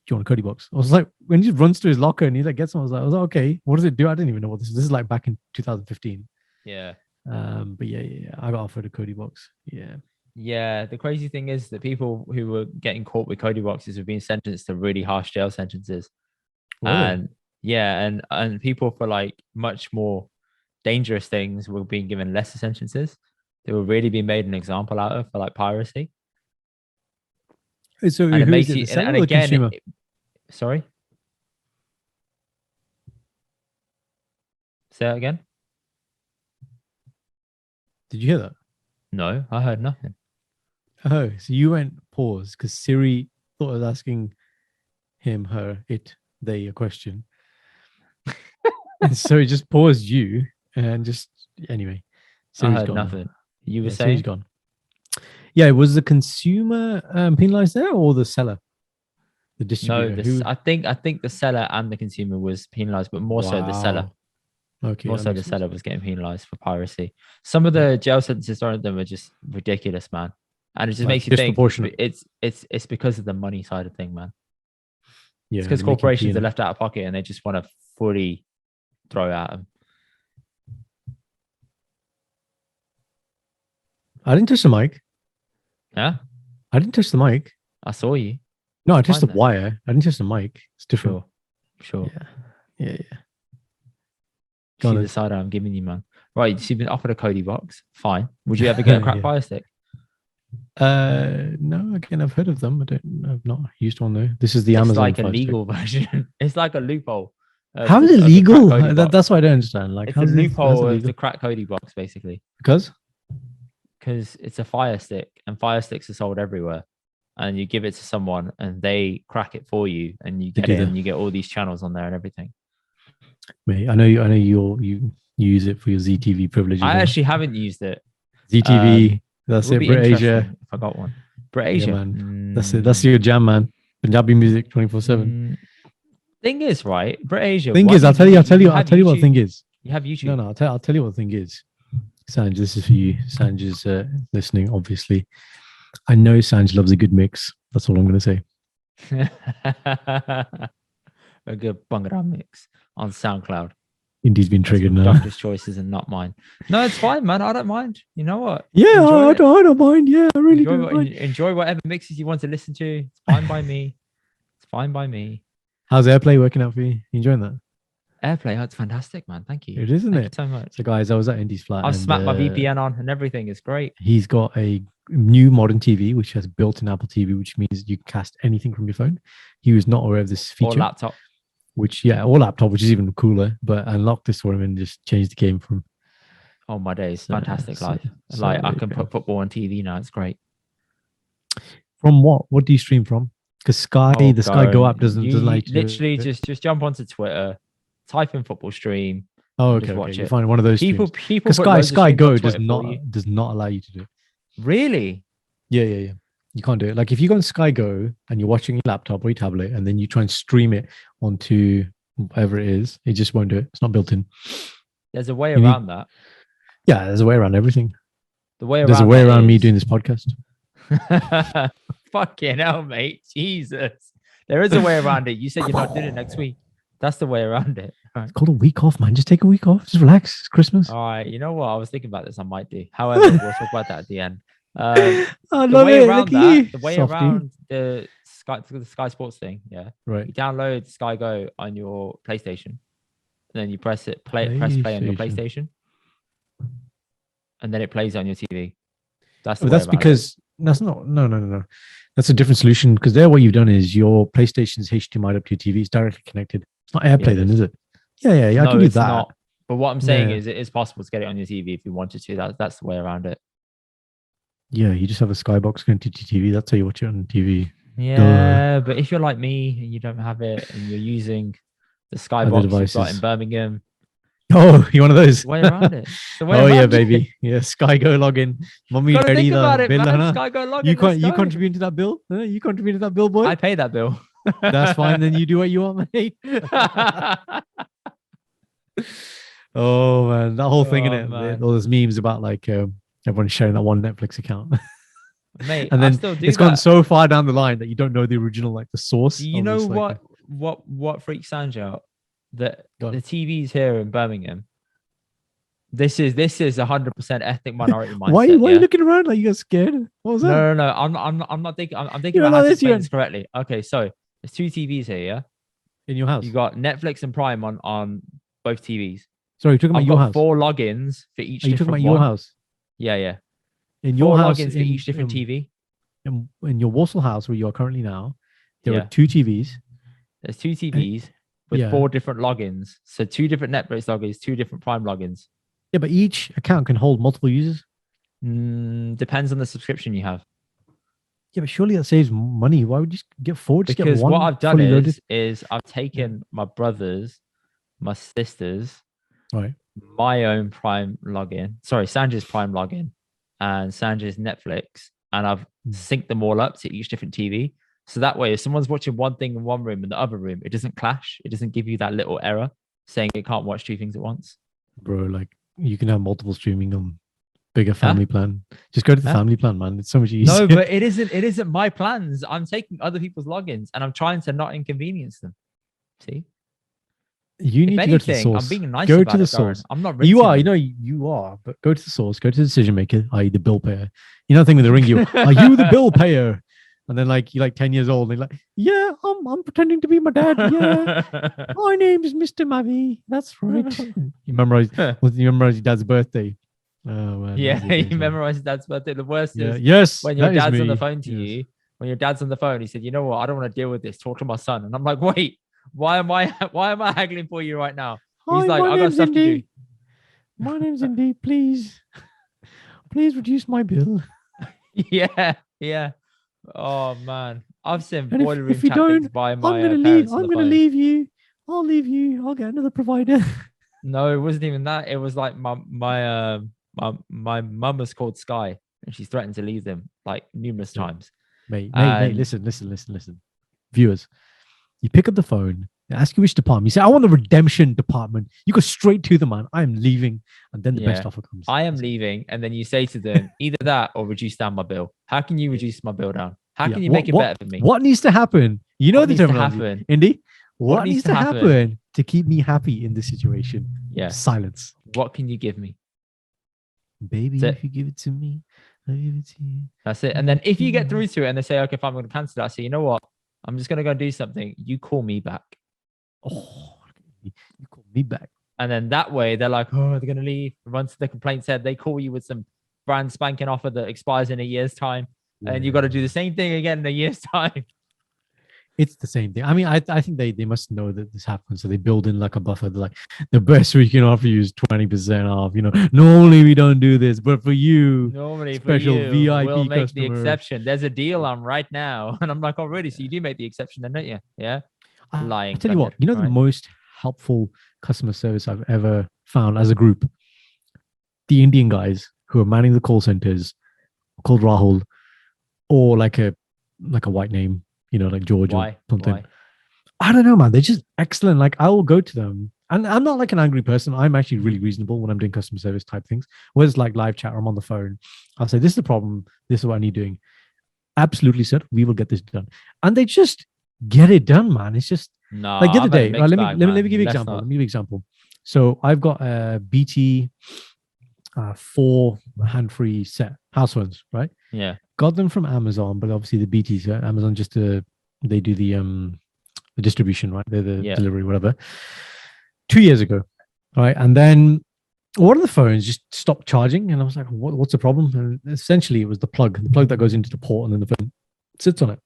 you want a Cody box?" I was like, when he just runs to his locker and he like gets one, I was like, okay, what does it do? I didn't even know what this is. This is like back in 2015. Yeah. But yeah. I got offered a Cody box. Yeah. Yeah. The crazy thing is that people who were getting caught with Cody boxes have been sentenced to really harsh jail sentences. Really? And yeah, and people for like much more dangerous things were being given lesser sentences. They were really being made an example out of for like piracy. So And it who makes is it? you The seller and or the again consumer? sorry. Say that again. Did you hear that? No, I heard nothing. Oh, so you went pause because Siri thought I was asking him, her, it, they a question. And so he just paused you and just anyway. I Siri's heard gone now. nothing. You were Yeah, Siri's saying gone. Yeah, was the consumer penalized there or the seller? The no. distributor? I think the seller and the consumer was penalized, but more so the seller. Okay. More that so the makes seller sense. was getting penalized for piracy. Some of the jail sentences, some of them are just ridiculous, man. And it just Like, makes you think disproportionate. it's because of the money side of thing, man. Yeah, It's because they're making corporations tea are in it. left out of pocket and they just want to fully throw at them. I didn't touch the mic. Yeah, I didn't touch the mic. I saw you. No, I It's touched the fine then. wire. I didn't touch the mic. It's different. Sure. Yeah. See Go the on. side I'm giving you, man. Right, so you've been offered a Cody box. Fine. Would you ever get a crack Yeah. fire stick? No, again, I've heard of them. I've not used one though. This is the It's Amazon like a Fire Stick. legal version. It's like a loophole. How is it legal? That's what I don't understand. Like, it's a loophole of the crack Cody box, basically. Because it's a Fire Stick, and Fire Sticks are sold everywhere. And you give it to someone, and they crack it for you, and you get it, and you get all these channels on there and everything. Mate, I know you use it for your ZTV privileges. I actually haven't used it. ZTV, that's it. Brit Asia. If I got one, Brit Asia, yeah, man. That's it. That's your jam, man. Punjabi music 24/7. Thing is, right? Brit Asia. Thing is, I'll tell you what the thing is. You have YouTube. No, I'll tell you what the thing is. Sanj, this is for you. Sanj is listening, obviously. I know Sanj loves a good mix. That's all I'm going to say. A good Bhangra mix on SoundCloud. Indy's been triggered now. Doctor's choices and not mine. No, it's fine, man. I don't mind. You know what? Yeah, I don't mind. Yeah, I really enjoy whatever mixes you want to listen to. It's fine by me. It's fine by me. How's AirPlay working out for you? You enjoying that? AirPlay, it's fantastic, man. Thank you. It is, isn't Thank it? You so much. So, guys, I was at Indy's flat. I've smacked my VPN on and everything. It's great. He's got a new modern TV, which has built-in Apple TV, which means you can cast anything from your phone. He was not aware of this feature. Or laptop. Or laptop, which is even cooler. But I unlocked this for him and just changed the game from. Oh my days! Fantastic life. Like I can put football on TV now. It's great. From what? What do you stream from? Because Sky Go app doesn't like to literally just jump onto Twitter, type in football stream. Oh, okay. Watch You it. find one of those. People. Because Sky Go does not allow you to do it. Really? Yeah. You can't do it. Like if you go on Sky Go and you're watching your laptop or your tablet, and then you try and stream it onto whatever it is, it just won't do it. It's not built in. There's a way around that. Yeah, there's a way around everything. There's a way around me doing this podcast. Fucking hell, mate. Jesus. There is a way around it. You said you're not doing it next week. That's the way around it. Right. It's called a week off, man. Just take a week off. Just relax. It's Christmas. All right. You know what? I was thinking about this. I might do. However, we'll talk about that at the end. The way around the Sky Sports thing, yeah. Right. You download Sky Go on your PlayStation, and then you press play on your PlayStation, and then it plays on your TV. That's because that's not no. That's a different solution because there what you've done is your PlayStation's HDMI up to your TV. It's directly connected. It's not AirPlay then, is it? Yeah. I can do that. Not. But what I'm saying is it is possible to get it on your TV if you wanted to. That's the way around it. Yeah, you just have a Skybox connected to TV. That's how you watch it on TV. Yeah, but if you're like me and you don't have it and you're using the Skybox you've got in Birmingham. Oh, you're one of those. Way around it. Yeah, baby. Yeah, Sky Go login. Mommy, daddy, Sky Go login. You contribute to that bill? You contribute to that bill, boy? I pay that bill. That's fine. Then you do what you want, mate. Oh, man. That whole thing in it. All those memes about like everyone's sharing that one Netflix account. Mate, and then it's gone so far down the line that you don't know the original, like the source. Do you know what freaks Sanj out? That the TVs here in Birmingham. This is 100% ethnic minority mindset. Why are you looking around like you got scared? What was that? No. I'm not thinking. I'm thinking about how to explain this correctly. Okay, so there's two TVs here. Yeah. In your house. You got Netflix and Prime on both TVs. Sorry, you're talking about your house. 4 logins for each. Are you talking about your house? Yeah. In your house, logins for each different TV. In your Walsall house, where you are currently now, there are 2 TVs. There's 2 TVs with 4 different logins. So 2 different Netflix logins, 2 different Prime logins. Yeah, but each account can hold multiple users. Depends on the subscription you have. Yeah, but surely that saves money. Why would you get 4? Just because get one what I've done is I've taken my brother's, my sister's, right, my own Prime login. Sorry, Sanjay's Prime login and Sanjay's Netflix, and I've synced them all up to each different TV. So that way, if someone's watching one thing in one room and the other room, it doesn't clash. It doesn't give you that little error saying it can't watch 2 things at once. Bro, like you can have multiple streaming on bigger family plan. Just go to the family plan, man. It's so much easier. No, but it isn't my plans. I'm taking other people's logins and I'm trying to not inconvenience them. See? You need to go to the source. I'm being nice go about to the it, source. I'm not. You are, you are. But go to the source. Go to the decision maker, i.e., the bill payer. You know the thing when they ring you. Are you the bill payer? And then you're 10 years old. And they're like, yeah, I'm pretending to be my dad. Yeah, my name is Mr. Mavi. That's right. You memorize your dad's birthday. Oh man. Yeah, you memorize your dad's birthday. The worst is when your dad's on the phone to you. When your dad's on the phone, he said, "You know what? I don't want to deal with this. Talk to my son." And I'm like, "Wait, Why am I haggling for you right now? He's Hi, like, my I got name's stuff to do. Indy. My name's Indy. Please reduce my bill. Yeah, yeah. Oh man, I've sent And boiler if room you chat things don't, by I'm my gonna leave. parents on I'm the gonna phone. leave you. I'll leave you. I'll get another provider. No, it wasn't even that. It was like my mum was called Sky, and she threatened to leave them like numerous times. Mate, And listen. Viewers, you pick up the phone, they ask you which department. You say, I want the redemption department. You go straight to the man. I am leaving. And then the best yeah, offer comes. I am leaving, and then you say to them either that or reduce down my bill. How can you reduce my bill down? How Yeah. can you make it better for me? What needs to happen? You know What the needs to terminology, happen? Indy. What What needs needs to to happen? happen to keep me happy in this situation? Yeah. Silence. What can you give me? Baby, That's if you give it to me, I'll give it to you. That's it. And then if you get through to it and they say, okay, if I'm going to cancel that, I say, you know what? I'm just going to go do something. You call me back. Oh, you call me back. And then that way they're like, oh, they're going to leave. Once the complaint said, they call you with some brand spanking offer that expires in a year's time. And you got to do the same thing again in a year's time. It's the same thing. I mean, I think they must know that this happens. So they build in like a buffer. They're like, the best we can offer you is 20% off. You know, normally we don't do this, but for you, Normally, special for you, VIP we'll make customer. the exception. There's a deal on right now. And I'm like, oh, really? So you do make the exception then, don't you? Yeah. Lying. I tell you what, you know, the most helpful customer service I've ever found as a group, the Indian guys who are manning the call centers called Rahul, or like a white name, you know, like George or something. Why? I don't know, man. They're just excellent. Like I will go to them, and I'm not like an angry person. I'm actually really reasonable when I'm doing customer service type things. Whether it's like live chat or I'm on the phone, I'll say, "This is the problem. This is what I need doing." Absolutely, sir. We will get this done, and they just get it done, man. It's just no. like the other day. Let bag, me give you an example. Let me give you an example. So I've got a BT 4 hand-free set house phones, right? Yeah. Got them from Amazon, but obviously the BTs, Amazon just they do the distribution, right? They're the delivery, whatever. 2 years ago, right? And then one of the phones just stopped charging, and I was like, "What's the problem?" And essentially, it was the plug that goes into the port, and then the phone sits on it.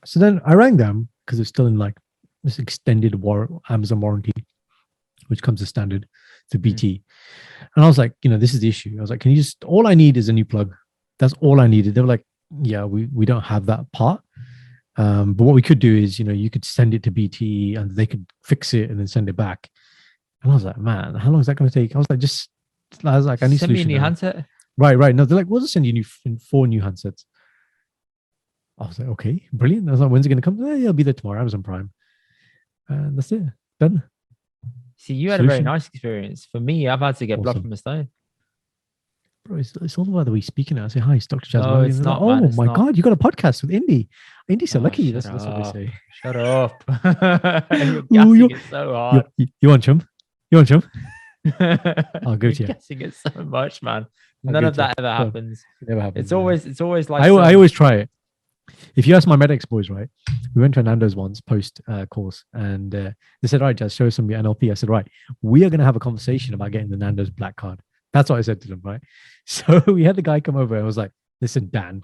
So then I rang them because it's still in like this extended Amazon warranty, which comes as standard to BT. And I was like, this is the issue. I was like, can you just, all I need is a new plug. That's all I needed. They were like, yeah, we don't have that part. But what we could do is, you could send it to BT and they could fix it and then send it back. And I was like, man, how long is that going to take? I was like, I need send me a new now. handset. Right. No, they're like, we'll just send you 4 new handsets. I was like, okay, brilliant. I was like, when's it going to come? Yeah, it'll be there tomorrow. Amazon Prime. And that's it. Done. See, you had a very nice experience. For me, I've had to get blood from a stone. Bro, it's all about the way speaking now. I say, hi, it's Dr. Chaz. No, it's not, like, man, oh my God, you got a podcast with Indy. Indy's so lucky. That's up. what they say. Shut up. You're gassing it so hard. You want chum? I'll go to you. Gassing it so much, man. None of that ever happens. It never happens. It's always like I always try it. If you ask my Medex boys, right, we went to Nando's once post course, and they said, right, just show us some of your NLP. I said, right, we are going to have a conversation about getting the Nando's black card. That's what I said to them, right? So we had the guy come over and I was like, listen, Dan,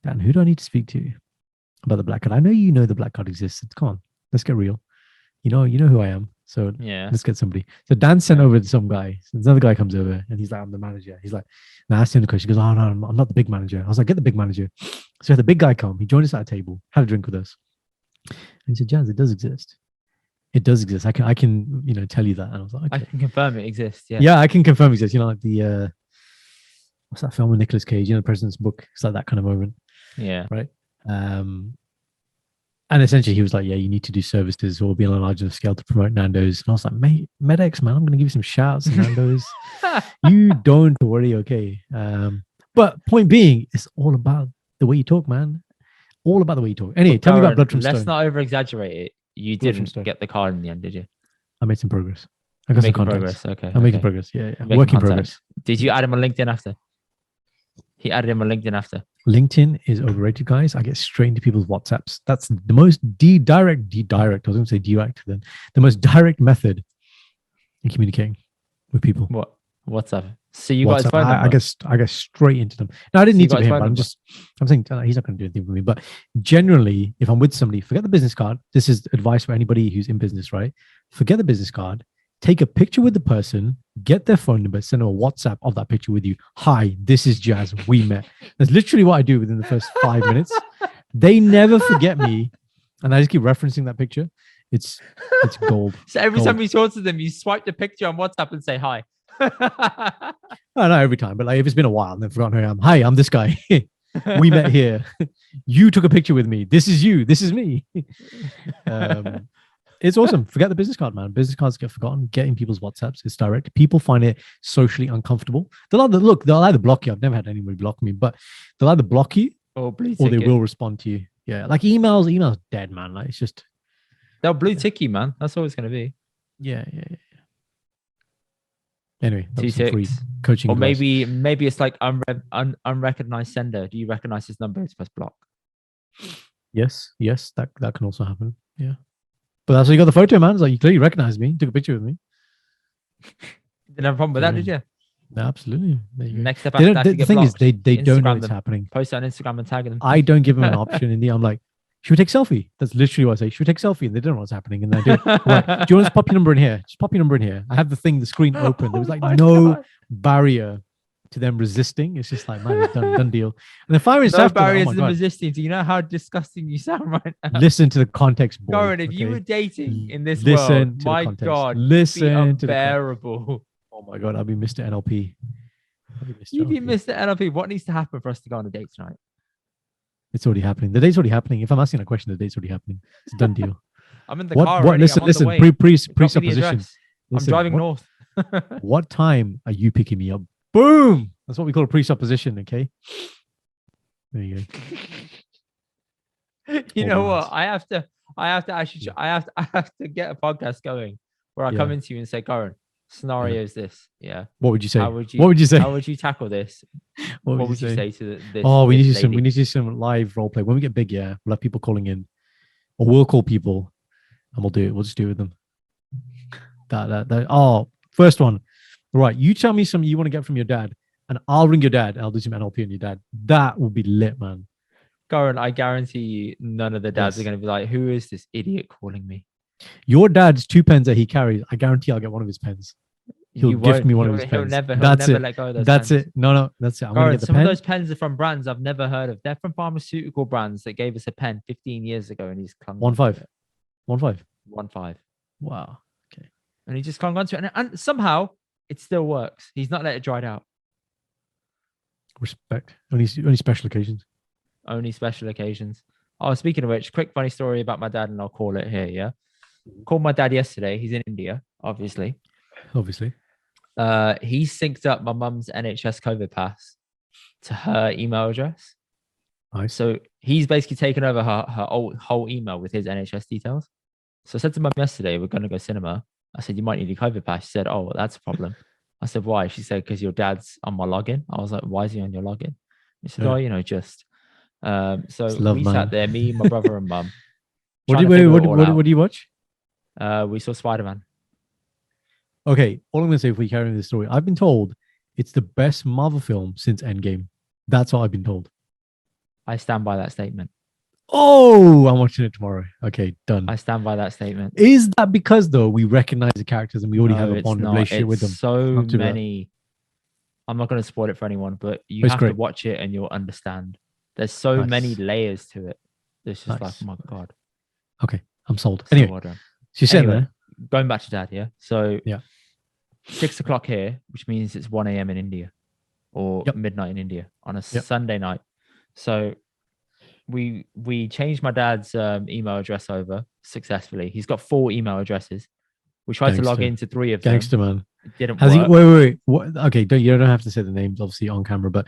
who do I need to speak to about the black card? I know you know the black card exists. Come on, let's get real. You know who I am. So yeah, let's get somebody. So Dan sent over to some guy. So another guy comes over and he's like, I'm the manager. He's like, now I asked him the question. He goes, oh no, I'm not the big manager. I was like, get the big manager. So the big guy come. He joined us at a table, had a drink with us. And he said, Jazz, it does exist. It does exist. I can tell you that. And I was like, okay. I can confirm it exists. Yeah. Yeah, I can confirm it exists. Like the what's that film with Nicolas Cage? The President's Book. It's like that kind of moment. Yeah. Right. And essentially he was like, yeah, you need to do services or be on a large enough scale to promote Nando's. And I was like, mate, Medex, man, I'm going to give you some shouts at Nando's. You don't worry, okay? But point being, it's all about the way you talk, man. All about the way you talk. Anyway, tell me about Blood from Stone. Let's not over-exaggerate it. You didn't get the card in the end, did you? I made some progress. I got some contacts. Okay. I'm making progress. Yeah. Work in progress. Did you add him on LinkedIn after? He added him on LinkedIn after. LinkedIn is overrated, guys. I get straight into people's WhatsApps. That's the most direct. I was going to say direct then. The most direct method in communicating with people. What What's up? So you got his WhatsApp. phone number? I get straight into them. No, I didn't So you need to got be his him, phone but number? I'm saying he's not going to do anything for me. But generally, if I'm with somebody, forget the business card. This is advice for anybody who's in business, right? Forget the business card. Take a picture with the person, get their phone number, send them a WhatsApp of that picture with you. Hi, this is Jazz. We met. That's literally what I do within the first 5 minutes. They never forget me, and I just keep referencing that picture. It's gold. So every Gold. time you talk to them, you swipe the picture on WhatsApp and say hi. Oh, not every time, but like if it's been a while and they've forgotten who I am. Hi, I'm this guy. We met here. You took a picture with me. This is you. This is me. It's awesome. Forget the business card, man. Business cards get forgotten. Getting people's WhatsApps, it's direct. People find it socially uncomfortable. They'll either block you. I've never had anybody block me, but they'll either block you or blue tick or they will respond to you. Yeah, like emails dead, man. Like it's just they'll blue tick you, man. That's all it's gonna be. yeah. Anyway, that 2 was some free ticks. coaching Or advice. maybe it's like unrecognized sender. Do you recognize his number? It's press block. Yes, that can also happen. Yeah. But that's why you got the photo, man. It's like you clearly recognized me, took a picture with me. Didn't have a problem with that, did you? No, absolutely. There you go. Next step after that, The thing is, they don't know it's happening. Post it on Instagram and tag them. I don't give them an option. In the I'm like, should we take selfie? That's literally what I say. Should we take selfie? And they don't know what's happening. And I do. Right. Do you want to pop your number in here? Just pop your number in here. I have the screen open. There was like no barrier to them resisting. It's just like, man, it's done deal. And then 5 minutes No after, barriers oh to my God, resisting. Do you know how disgusting you sound right now? listen to the context, boy. Karan, if okay? you were dating in this Listen world, to the my context. God, Listen you'd be to the unbearable. Oh my God, I'll be Mr. NLP. You'd be Mr. NLP. What needs to happen for us to go on a date tonight? It's already happening. The date's already happening. If I'm asking a question, the date's already happening. It's a done deal. I'm in the car already. Listen, I'm on the way. presupposition. I'm driving north. What time are you picking me up? Boom. That's what we call a presupposition. Okay. There you go. You know what? I have to get a podcast going where I come into you and say, Karan, scenario is this. Yeah. What would you say? What would you say? How would you tackle this? What would you say to this? Oh, we need to do some live role play. When we get big, we'll have people calling in, or we'll call people, and we'll do it. We'll just do it with them. First one. Right. You tell me something you want to get from your dad, and I'll ring your dad. And I'll do some NLP on your dad. That will be lit, man. Karan, I guarantee you, none of the dads are going to be like, "Who is this idiot calling me?" Your dad's 2 pens that he carries. I guarantee I'll get one of his pens. He'll gift me one of his pens. He'll never let go of those That's pens. it. No, that's it. I'm Karan, get the some pen. of those pens are from brands I've never heard of. They're from pharmaceutical brands that gave us a pen 15 years ago, and he's clung 1.5. 1.5. 1.5. Wow. Okay. And he just clung onto it, and somehow it still works. He's not let it dry out. Respect. Only special occasions. Only special occasions. Oh, speaking of which, quick funny story about my dad, and I'll call it here. Yeah. Called my dad yesterday. He's in India, obviously. He synced up my mum's NHS COVID pass to her email address. Nice. So he's basically taken over her whole email with his NHS details. So I said to mum yesterday, we're going to go cinema. I said, you might need a COVID pass. She said, oh, well, that's a problem. I said, why? She said, because your dad's on my login. I was like, why is he on your login? He said, just. So we sat there, me, my brother, and mum. What do you watch? We saw Spider-Man. Okay, all I'm going to say if we carry on this story, I've been told it's the best Marvel film since Endgame. That's what I've been told. I stand by that statement. Oh, I'm watching it tomorrow. Okay, done. I stand by that statement. Is that because, though, we recognize the characters and we already have a bond relationship with them? So many. I'm not going to spoil it for anyone, but you have to watch it and you'll understand. There's so many layers to it. There's just like, oh my God. Okay, I'm sold. Anyway, she said there. Going back to dad, yeah? So 6 o'clock here, which means it's 1 a.m. in India or midnight in India on a Sunday night. So we changed my dad's email address over successfully. He's got 4 email addresses. We tried to log into 3 of them. Gangster, man. It didn't work. Wait. What? Okay, you don't have to say the names, obviously, on camera, but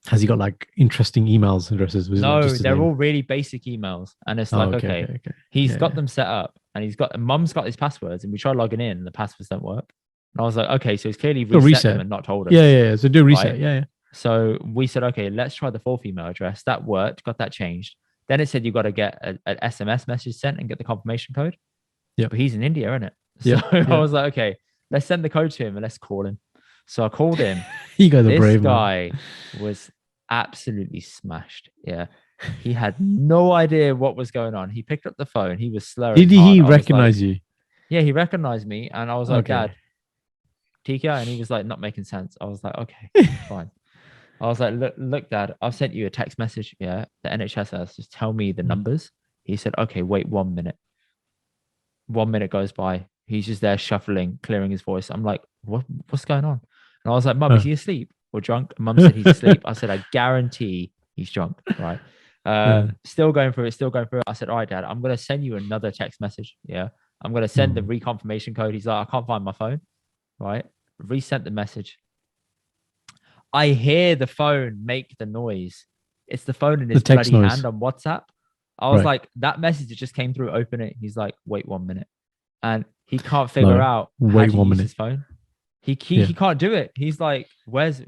has he got like interesting emails addresses? No, they're all really basic emails. And it's like, okay. He's got them set up and mum's got his passwords and we tried logging in and the passwords don't work. And I was like, okay, so he's clearly reset them and not told us. Yeah. So do a reset. Right? Yeah. So we said, okay, let's try the 4th email address. That worked, got that changed. Then it said you got to get an SMS message sent and get the confirmation code. Yeah. But he's in India, isn't it? So I was like, okay, let's send the code to him and let's call him. So I called him. You guys are This brave, man. guy was absolutely smashed. Yeah. He had no idea what was going on. He picked up the phone. He was slurring Did he hard. I was like, recognize you? yeah, he recognized me. And I was like, Okay. Dad, TK. And he was like, not making sense. I was like, okay, fine. I was like, look, Dad, I've sent you a text message. Yeah. The NHS has just tell me the numbers. He said, okay, wait 1 minute. 1 minute goes by. He's just there shuffling, clearing his voice. I'm like, what's going on? And I was like, Mum, is he asleep or drunk? And Mum said he's asleep. I said, I guarantee he's drunk, right? Still going through it. I said, all right, Dad, I'm gonna send you another text message. Yeah. I'm gonna send the reconfirmation code. He's like, I can't find my phone. Right. Resent the message. I hear the phone make the noise. It's the phone in his bloody hand on WhatsApp. I was like, that message that just came through, open it. He's like, wait 1 minute. And he can't figure out how to use his phone. He can't do it. He's like, where's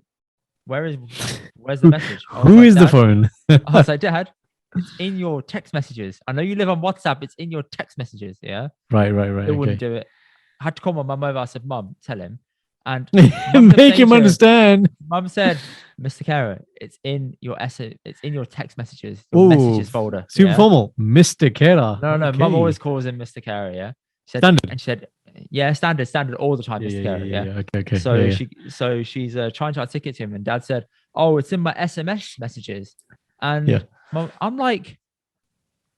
the message? Who is the phone? I was like, Dad, it's in your text messages. I know you live on WhatsApp. It's in your text messages. Yeah. Right. It wouldn't do it. I had to call my mum over. I said, Mum, tell him. And make him understand. Mum said, Mr. Karan, it's in your text messages, your messages folder. Super formal, Mr. Karan. No, okay. Mum always calls him Mr. Karan. Yeah. Standard. And she said, yeah, standard all the time, Mr. Karan. Yeah. Okay. So she's trying to articulate to him, and Dad said, oh, it's in my SMS messages. And Mum, I'm like,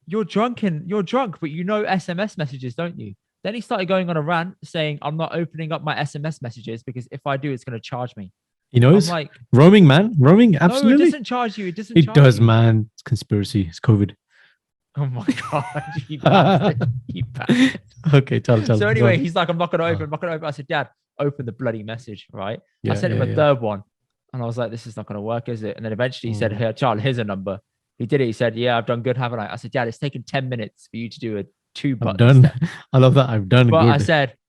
you're drunk, but you know SMS messages, don't you? Then he started going on a rant saying, I'm not opening up my SMS messages because if I do, it's going to charge me. He knows. I'm like, roaming, man. Roaming, absolutely. No, it doesn't charge you. It does, man. It's conspiracy. It's COVID. Oh my God. You bastard. You bastard. Okay, tell. So anyway, he's like, I'm not going to open. I said, Dad, open the bloody message, right? I sent him a third one. And I was like, this is not going to work, is it? And then eventually he said, hey, Charles, here's a number. He did it. He said, yeah, I've done good, haven't I? I said, Dad, it's taken 10 minutes for you to do a 2-button step. I love that. I've done but good.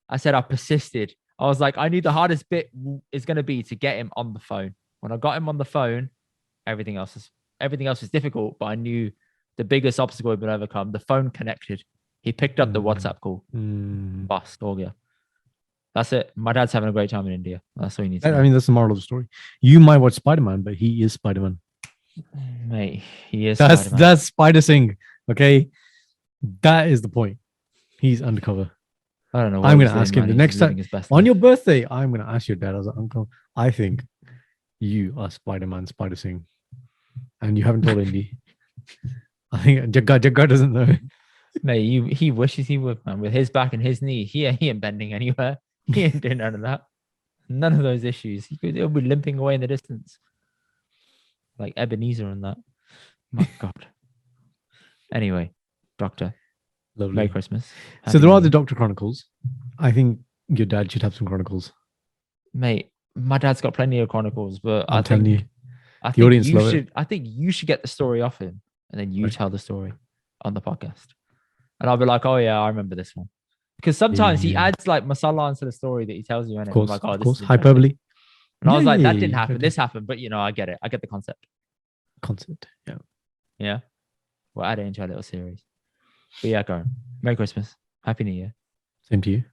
I said I persisted. I was like, I knew the hardest bit is going to be to get him on the phone. When I got him on the phone, everything else was difficult, but I knew the biggest obstacle had been overcome. The phone connected. He picked up the WhatsApp call. Bust. All yeah. That's it. My dad's having a great time in India. That's all you need to know. I mean, that's the moral of the story. You might watch Spider-Man, but he is Spider-Man. Mate, he is Spider-Man. That's Spider Singh. Okay. That is the point. He's undercover. I don't know. I'm going to ask him the next time on your birthday. I'm going to ask your dad as an uncle. I think you are Spider-Man, Spider Singh, and you haven't told Indy. I think Jagga doesn't know. Mate, he wishes he would, man. With his back and his knee, he ain't bending anywhere. He ain't doing none of that. None of those issues. He'll be limping away in the distance, like Ebenezer and that. My God. Anyway. Doctor. Lovely. Merry Christmas. So there are the Doctor Chronicles. I think your dad should have some chronicles. Mate, my dad's got plenty of chronicles, but I think the audience love it. I think you should get the story off him and then you tell the story on the podcast. And I'll be like, oh yeah, I remember this one. Because sometimes he adds like masala onto the story that he tells you. And of course, like, oh, of course. Hyperbole. And I was like, that didn't happen. This happened, but I get it. I get the concept. Yeah. Yeah. We'll add it into our little series. But yeah, go on. Merry Christmas. Happy New Year. Same to you.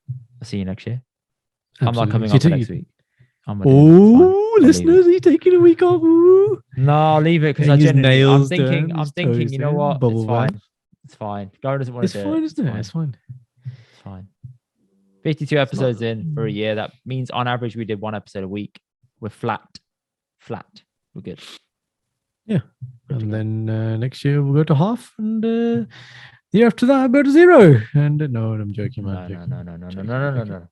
I'll see you next year. Absolutely. I'm not coming on for next week. Listeners, are you taking a week off? Ooh. No, I'll leave it because I'm thinking, you know what? It's fine. It's fine. Garen doesn't want to do it. It's fine. It's fine. 52 episodes in for a year. That means on average we did 1 episode a week. We're flat. We're good. Yeah. And then next year we'll go to half, and the year after that I'll go to 0. And no, I'm joking, man. No.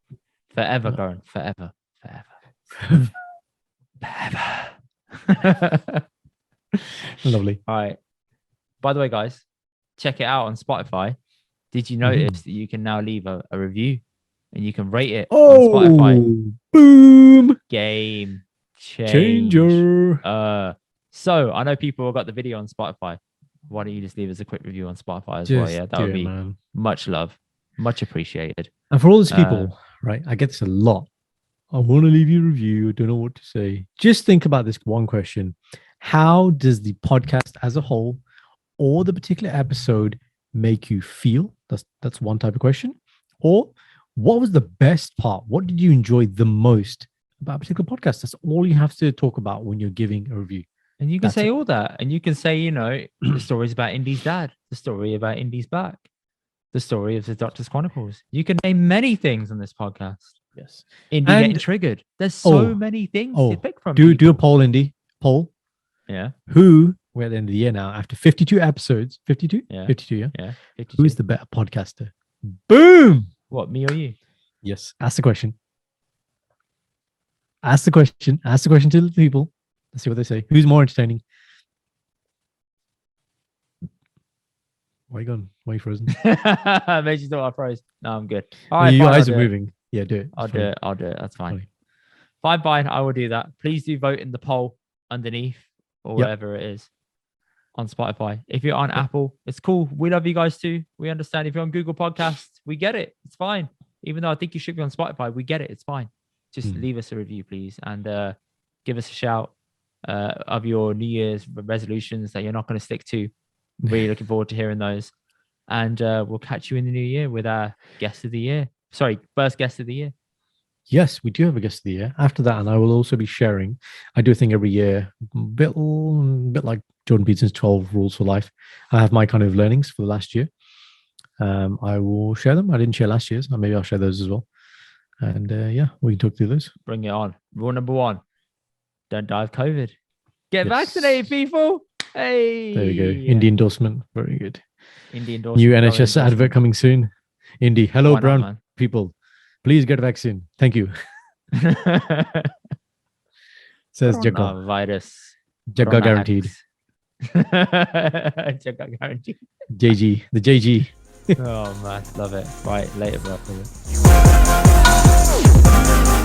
Forever, Garen. Forever. Lovely. All right. By the way, guys, check it out on Spotify. Did you notice that you can now leave a review and you can rate it on Spotify? Boom! Game changer. So I know people have got the video on Spotify. Why don't you just leave us a quick review on Spotify as well? Yeah, that would be much love, much appreciated. And for all these people, right? I get this a lot. I want to leave you a review. I don't know what to say. Just think about this one question. How does the podcast as a whole or the particular episode make you feel? That's one type of question. Or what was the best part? What did you enjoy the most about a particular podcast. That's all you have to talk about when you're giving a review. And you can That's say it. all that. And you can say, you know, the stories about Indy's dad, the story about Indy's back, the story of the Doctor's Chronicles. You can name many things on this podcast. Yes. Indy And- getting triggered. There's so Oh, many things Oh, to pick from. do a people. poll, Indy. Poll. Yeah. Who, we're at the end of the year now, after 52 episodes, 52? Yeah. 52, yeah. Yeah. 52. Who is the better podcaster? Boom. What, me or you? Yes. Ask the question. Ask the question. Ask the question to the people. Let's see what they say. Who's more entertaining? Why are you gone? Why are you frozen? Made you thought I froze. No, I'm good. All right, Your fine, eyes I'll are do it. moving. Yeah, do it. I'll It's do fine. it. I'll do it. That's fine. Fine. Fine. I will do that. Please do vote in the poll underneath or Yep. whatever it is on Spotify. If you're on Apple, it's cool. We love you guys too. We understand. If you're on Google Podcasts, we get it. It's fine. Even though I think you should be on Spotify, we get it. It's fine. Just leave us a review, please, and give us a shout of your New Year's resolutions that you're not going to stick to. Really looking forward to hearing those. And we'll catch you in the new year with our guest of the year. Sorry, first guest of the year. Yes, we do have a guest of the year. After that, and I will also be sharing. I do a thing every year, bit like Jordan Peterson's 12 Rules for Life. I have my kind of learnings for the last year. I will share them. I didn't share last year's. Maybe I'll share those as well. And yeah, we can talk through those. Bring it on. Rule number 1: don't die of COVID. Get Yes. vaccinated, people. Hey, There we go. Indy endorsement. Very good. Indy endorsement. New government NHS advert endorsement. coming soon. Indy, hello, Why not, brown man? people. Please get vaccine. Thank you. Says Jagga. Virus. Jagga guaranteed. Jagga guaranteed. JG. The JG. Oh man, love it. Right, later, bro. Love it.